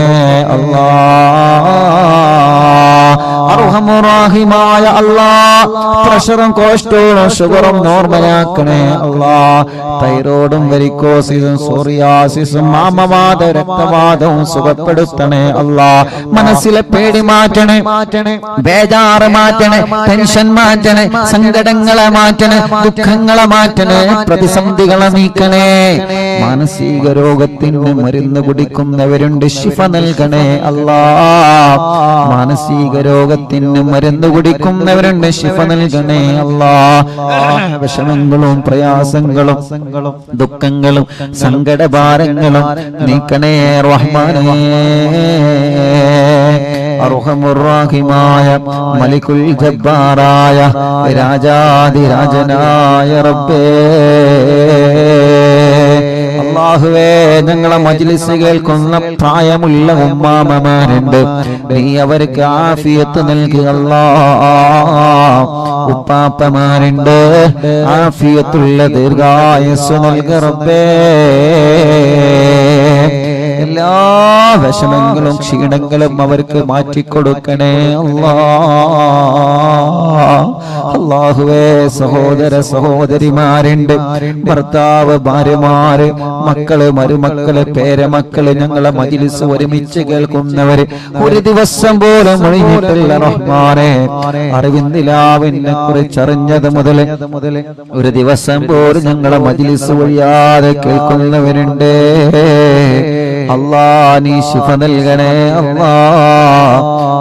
അല്ലാ. അർഹമുറാഹിമായ അല്ലാഹ് പ്രഷറും കൊളസ്ട്രോളും ഷുഗറും നോർമലാക്കണേ അല്ലാഹ് തൈറോയ്ഡും വെരിക്കോസിസും സോറിയാസിസും മാമവാദ രക്തവാദവും സുഖപ്പെടുത്തണേ അല്ലാഹ് മനസ്സിലെ പേടി മാറ്റണേ ബേജാറ് മാറ്റണേ ടെൻഷൻ മാറ്റണേ സങ്കടങ്ങളെ മാറ്റണേ ദുഃഖങ്ങളെ മാറ്റണേ പ്രതിസന്ധികളെ നീക്കണേ മാനസിക രോഗത്തിന് മരുന്ന് കുടിക്കുന്നവരുണ്ട് ശിഫ നൽകണേ അല്ലാഹ് മാനസിക രോഗത്തിന് മരുന്ന് കുടിക്കുന്നവരുണ്ട് ശിഫ നൽകണേ അല്ലാഹ് വിഷമങ്ങളും പ്രയാസങ്ങളും ദുഃഖങ്ങളും സങ്കടഭാരങ്ങളും നീക്കണേ റഹ്മാനേ അർഹമുർറാഹിമായ മലികുൽ ജബ്ബാറായ രാജാധിരാജനായ റബ്ബേ അല്ലാഹുവേ ഞങ്ങളെ മജ്ലിസ് കേൾക്കുന്ന പ്രായമുള്ള ഉമ്മാമമാരുണ്ട് നീ അവർക്ക് ആഫിയത്ത് നൽകുക അല്ലാഹ് ഉപ്പാപ്പമാരുണ്ട് ആഫിയത്തുള്ള ദീർഘായുസ്സ് നൽകുക റബ്ബേ എല്ലാ വിഷമങ്ങളും ക്ഷീണങ്ങളും അവർക്ക് മാറ്റിക്കൊടുക്കണേ അല്ലാഹുവേ സഹോദര സഹോദരിമാരുണ്ട് ഭർത്താവ് ഭാര്യമാര് മക്കള് മരുമക്കള് പേരമക്കള് ഞങ്ങളെ മജ്ലിസ് ഒരുമിച്ച് കേൾക്കുന്നവര് ഒരു ദിവസം പോലും ഒഴിഞ്ഞിട്ടില്ല റഹ്മാനെ അറിവിന്ദിലാവിനെ കുറിച്ചറിഞ്ഞത് മുതൽ ഒരു ദിവസം പോലും ഞങ്ങളെ മജ്ലിസ് ഒഴിയാതെ കേൾക്കുന്നവരുണ്ട് അല്ലാ നീ ശിഫ നൽകണേ അല്ലാ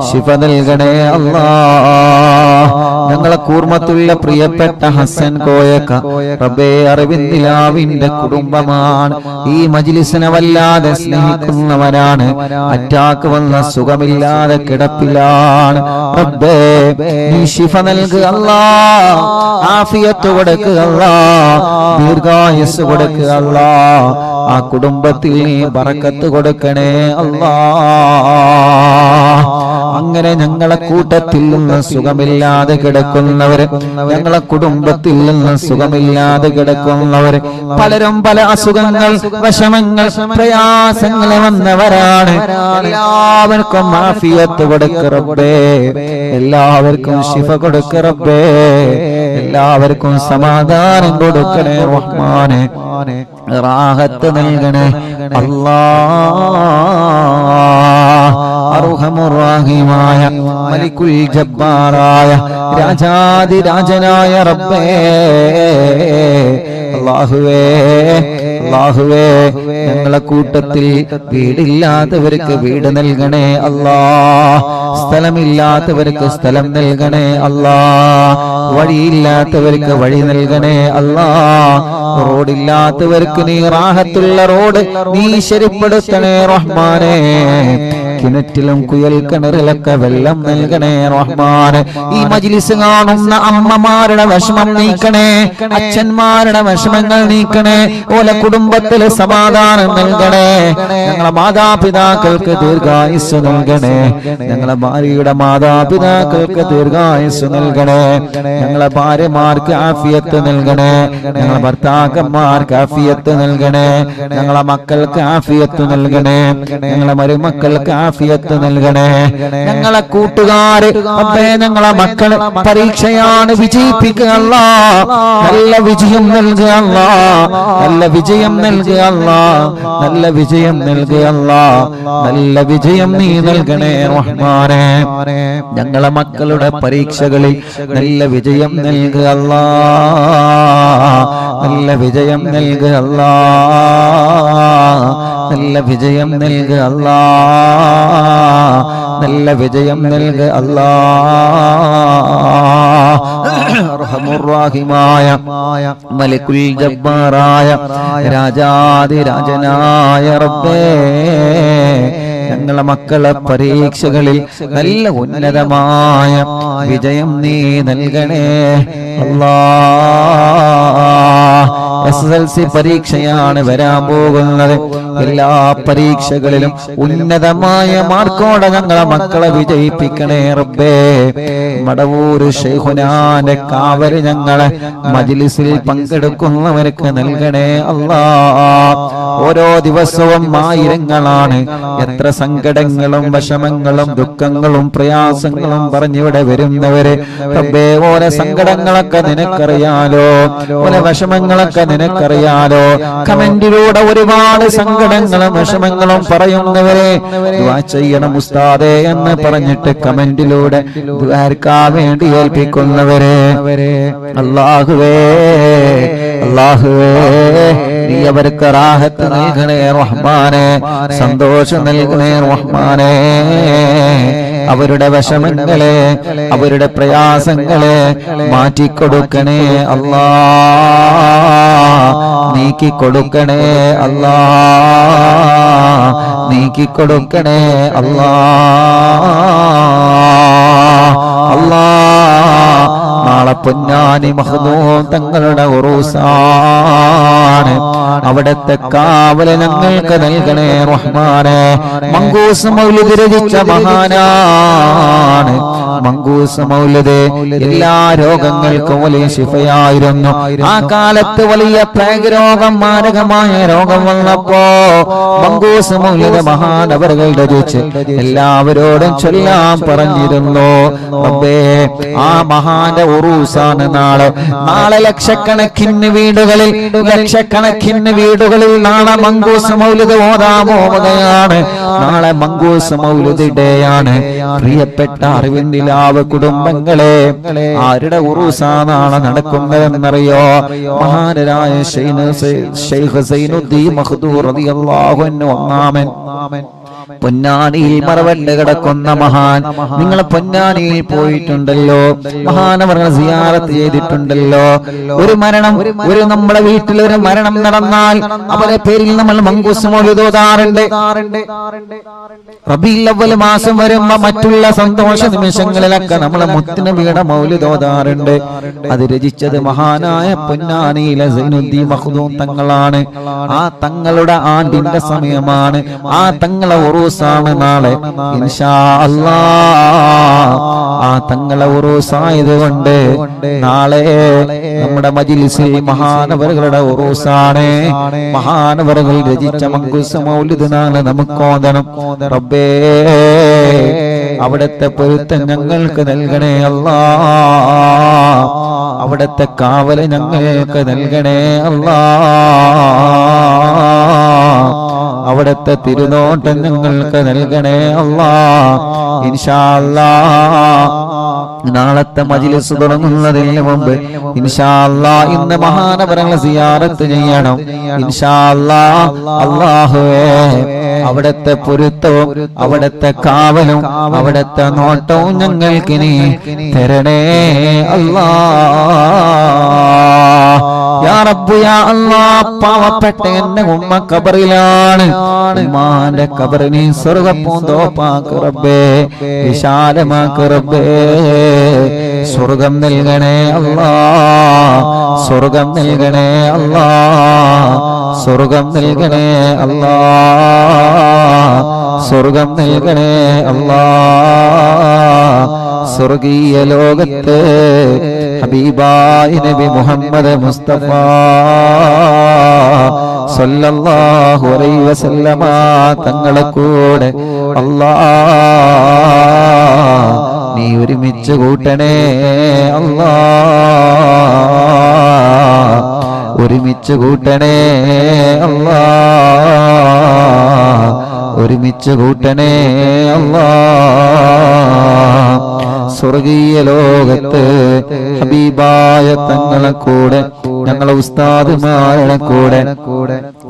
ശിഫ നൽകണേ അല്ലാ ഞങ്ങളെ കൂർമ്മത്തുള്ള പ്രിയപ്പെട്ട ഹസൻ കോയക്ക റബ്ബേ അറിവിന്ദിലാവിന്റെ കുടുംബമാണ് ഈ മജ്ലിസിനെ വല്ലാതെ സ്നേഹിക്കുന്നവരാണ് അറ്റാക്ക് വന്ന സുഖമില്ലാതെ കിടപ്പിലാണ് റബ്ബേ നീ ശിഫ നൽകുക അല്ലാ ആഫിയത്ത് കൊടുക്കുക അല്ലാ ദീർഘായുസ്സ് കൊടുക്കുക അല്ലാ ആ കുടുംബത്തിൽ നീ ബറക്കത്ത് കൊടുക്കണേ അല്ലാ അങ്ങനെ ഞങ്ങളെ കൂട്ടത്തിൽ നിന്ന് സുഖമില്ലാതെ കിടക്കുന്നവര് ഞങ്ങളെ കുടുംബത്തിൽ നിന്ന് സുഖമില്ലാതെ കിടക്കുന്നവര് പലരും പല അസുഖങ്ങൾ വിഷമങ്ങൾ പ്രയാസങ്ങൾ വന്നവരാണ് എല്ലാവർക്കും ആഫിയത്ത് കൊടുക്ക റബ്ബേ എല്ലാവർക്കും ശിഫ കൊടുക്ക റബ്ബേ എല്ലാവർക്കും സമാധാനം കൊടുക്കണേ റഹ്മാനെ റാഹത്ത് നൽകണേ അല്ലാഹ് അർഹമുർറാഹിമായ മലികുൽ ജബ്ബാറായ രാജാധിരാജനായ റബ്ബേ അല്ലാഹുവേ അല്ലാഹുവേ ഞങ്ങളെ കൂട്ടത്തിൽ വീടില്ലാത്തവർക്ക് വീട് നൽകണേ അല്ലാഹ് സ്ഥലമില്ലാത്തവർക്ക് സ്ഥലം നൽകണേ അല്ലാഹ് വഴിയില്ലാത്തവർക്ക് വഴി നൽകണേ അല്ലാഹ് റോഡില്ലാത്തവർക്ക് നീ റാഹത്തുള്ള റോഡ് നീ ശരിപ്പെടുത്തണേ റഹ്മാനേ കിണറ്റിലും കുയൽ കിണറിലൊക്കെ വെള്ളം നൽകണേ റഹ്മാനെ ഈ മജ്ലിസ് കാണുന്ന അമ്മമാരുടെ വിഷമം നീക്കണേ അച്ഛന്മാരുടെ വിഷമങ്ങൾ നീക്കണേ ഓലെ കുടുംബത്തിൽ സമാധാനം നൽകണേ ഞങ്ങളെ മാതാപിതാക്കൾക്ക് ദീർഘായുസ്സ് നൽകണേ ഞങ്ങളെ ഭാര്യയുടെ മാതാപിതാക്കൾക്ക് ദീർഘായുസ്സ് നൽകണേ ഞങ്ങളെ ഭാര്യമാർക്ക് ആഫിയത്ത് നൽകണേ ഞങ്ങളെ ഭർത്താക്കന്മാർക്ക് ആഫിയത്ത് നൽകണേ ഞങ്ങളെ മക്കൾക്ക് ആഫിയത്ത് നൽകണേ ഞങ്ങളെ മരുമക്കൾക്ക് ആഫിയത്ത് നൽകണേ ഞങ്ങളെ കൂട്ടുകാര് ഞങ്ങളെ മക്കള് പരീക്ഷയാണ് വിജയിപ്പിക്കുക അല്ലാഹ് നല്ല വിജയം നൽകുക അല്ലാഹ് നല്ല വിജയം നൽകുക അല്ലാഹ് നല്ല വിജയം നൽകുക അല്ലാഹ് നല്ല വിജയം നീ നൽകണേ റഹ്മാനേ ഞങ്ങളെ മക്കളുടെ പരീക്ഷകളിൽ നല്ല വിജയം നൽകുക അല്ലാഹ് നല്ല വിജയം നൽകുക അല്ലാഹ് നല്ല വിജയം നൽകുക അല്ലാഹ് നല്ല വിജയം നൽകുക അല്ലാഹ് അർഹമുർറാഹിമായ മലികുൽ ജബ്ബാറായ രാജാധിരാജനായ റബ്ബേ ഞങ്ങളെ മക്കളെ പരീക്ഷകളിൽ നല്ല ഉന്നതമായ വിജയം നീ നൽകണേ അല്ലാഹ് SSLC പരീക്ഷയാണ് വരാൻ പോകുന്നത് എല്ലാ പരീക്ഷകളിലും ഉന്നതമായ മാർക്കോടെ ഞങ്ങളെ മക്കളെ വിജയിപ്പിക്കണേ റബ്ബേ. മടവൂർ ശൈഖുനാന്റെ കാവല് ഞങ്ങളെ മജ്ലിസിൽ പങ്കെടുക്കുന്നവർക്ക് നൽകണേ അല്ലാ. ഓരോ ദിവസവും ആയിരങ്ങളാണ് എത്ര സങ്കടങ്ങളും വിഷമങ്ങളും ദുഃഖങ്ങളും പ്രയാസങ്ങളും പറഞ്ഞിവിടെ വരുന്നവര്. റബ്ബേ, ഓരോ സങ്കടങ്ങളൊക്കെ നിനക്കറിയാലോ, ഓരോ വിഷമങ്ങളൊക്കെ നിനക്കറിയാലോ. കമന്റിലൂടെ ഒരുപാട് സങ്കടങ്ങളും വിഷമങ്ങളും പറയുന്നവരെ ദുആ ചെയ്യണം ഉസ്താദേ എന്ന് പറഞ്ഞിട്ട് കമന്റിലൂടെ ദുആർക്കാ വേണ്ടി ഏൽപ്പിക്കുന്നവരെ അല്ലാഹുവേ, അല്ലാഹുവേ, നീ അവർക്ക് റാഹത്ത് നൽകണേ റഹ്മാനേ, സന്തോഷം നൽകണേ റഹ്മാനേ. അവരുടെ വിഷമങ്ങളെ അവരുടെ പ്രയാസങ്ങളെ മാറ്റിക്കൊടുക്കണേ അല്ലാ, നീക്കിക്കൊടുക്കണേ അല്ലാ, നീക്കിക്കൊടുക്കണേ അല്ലാ. അല്ലാ, നാളെ പൊന്നാനി മഖ്ദൂം തങ്ങളുടെ ഉറൂസാണ്. അവിടത്തെ കാവല് ഞങ്ങൾക്ക് നൽകണേ റഹ്മാനേ. മങ്കൂസ് മൗലിദ് രചിച്ച മഹാനാണ്. മങ്കൂസ് മൗലിദ് എല്ലാ രോഗങ്ങൾക്കും വലിയ ശിഫയായിരുന്നു. ആ കാലത്ത് വലിയ പ്ലേഗ് രോഗം, മാരകമായ രോഗം വന്നപ്പോ മങ്കൂസ് മൗലിദ് മഹാനവറുകൾ രചിച്ച് എല്ലാവരോടും ചൊല്ലാൻ പറഞ്ഞിരുന്നു. റബ്ബേ, ആ മഹാന്റെ ഉറൂസാണ് നാളെ. നാളെ ലക്ഷക്കണക്കിന് വീടുകളിൽ നാളെ മങ്കൂസ് മൗലിദ് ഓതാൻ പോവുകയാണ്. നാളെ മങ്കൂസ് മൗലിദ് ഡേയാണ്. പ്രിയപ്പെട്ട അറിവിന്ദിലാവ് കുടുംബങ്ങളെ, ആരുടെ ഉറൂസാ നാളെ നടക്കുന്നതെന്നറിയോ? മഹാനരായ ശൈഖ് സൈനുദ്ദീൻ മഖ്ദൂർ റളിയല്ലാഹു അൻഹു ഒന്നാമൻ. പൊന്നാനിയിൽ മറവണ്ട് കിടക്കുന്ന മഹാൻ. നിങ്ങൾ പൊന്നാനിയിൽ പോയിട്ടുണ്ടല്ലോ, മഹാനവറുകളെ സിയാറത്ത് ചെയ്തിട്ടുണ്ടല്ലോ. ഒരു മരണം, ഒരു നമ്മുടെ വീട്ടിൽ ഒരു മരണം നടന്നാൽ അവരെ പേരിൽ നമ്മൾ മങ്കൂസ് മൗലിദ് ഓതാറുണ്ട്. റബീഉൽ അവ്വൽ മാസം വരുമ്പോ മറ്റുള്ള സന്തോഷ നിമിഷങ്ങളിലൊക്കെ നമ്മൾ മുത്തുനബിയുടെ മൗലിദ് ഓതാറുണ്ട്. അത് രചിച്ചത് മഹാനായ പൊന്നാനിയിലെ സൈനുദ്ദീൻ മഖ്ദൂം തങ്ങളാണ്. ആ തങ്ങളുടെ ആണ്ടിന്റെ സമയമാണ്. ആ തങ്ങളെ ഉറൂസാണ് നാളെ ഇൻഷാ അല്ലാഹ്. ആ തങ്ങളെ ഉറൂസായതുകൊണ്ട് നാളെ നമ്മുടെ മജ്ലിസിൽ മഹാനവറുകളുടെ ഉറൂസാണ്. മഹാനവറുകൾ രചിച്ച മങ്കൂസ് മൗലിദ് നാളെ നമുക്ക് ഓതണം. റബ്ബേ, അവിടുത്തെ പൊരുത്തം ഞങ്ങൾക്ക് നൽകണേ അല്ലാഹ്. അവിടുത്തെ കാവല് ഞങ്ങൾക്ക് നൽകണേ അല്ലാഹ്. അവിടുത്തെ തിരുനോട്ടം ഞങ്ങൾക്ക് നൽകണേ അല്ലാഹ്. ഇൻഷാ അല്ലാഹ് നാളത്തെ മജ്ലിസ് തുടങ്ങുന്നതിന് മുമ്പ് ഇൻഷാ അല്ലാഹ് ഇന്ന് മഹാനവറുകളെ സിയാറത്ത് ചെയ്യണം ഇൻഷാ അല്ലാഹ്. അല്ലാഹുവേ, അവിടുത്തെ പൊരുത്തവും അവിടുത്തെ കാവലും അവിടുത്തെ നോട്ടവും ഞങ്ങൾക്ക് നീ തരണേ അല്ലാഹ്. യാ റബ്ബ് യാ അല്ലാഹ്, പാവപ്പെട്ട എന്റെ ഉമ്മ ഖബറിലാണ്. ഉമ്മാന്റെ ഖബറിനെ സ്വർഗ്ഗപ്പൂന്തോപ്പാക്ക് റബ്ബേ, വിശാലമാക്ക് റബ്ബേ. സ്വർഗം നൽകണേ അല്ലാഹ്, സ്വർഗം നൽകണേ അല്ലാഹ്, സ്വർഗം നൽകണേ അല്ലാഹ്, സ്വർഗം നൽകണേ അല്ലാഹ്. സ്വർഗീയ ലോകത്ത് ഹബീബായ നബി മുഹമ്മദ് മുസ്തഫ സല്ലല്ലാഹു അലൈഹി വസല്ലമ തങ്ങളെ കൂടെ അല്ലാഹ് നീ ഒരുമിച്ച് കൂട്ടണേ അല്ലാഹ്, ഒരുമിച്ച് കൂട്ടണേ അല്ലാഹ്, ഒരുമിച്ച് കൂട്ടണേ അല്ലാഹ്. സ്വർഗീയ ലോകത്ത് ഹബീബായ തങ്ങളെ കൂടെ, ഞങ്ങളെ ഉസ്താദുമാരുടെ കൂടെ,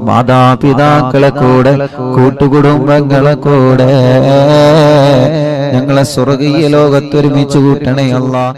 മാതാപിതാക്കളെ കൂടെ, കൂട്ടുകുടുംബങ്ങളെ കൂടെ ഞങ്ങളെ സ്വർഗീയ ലോകത്ത് ഒരുമിച്ച് കൂട്ടണേ അല്ലാഹ്.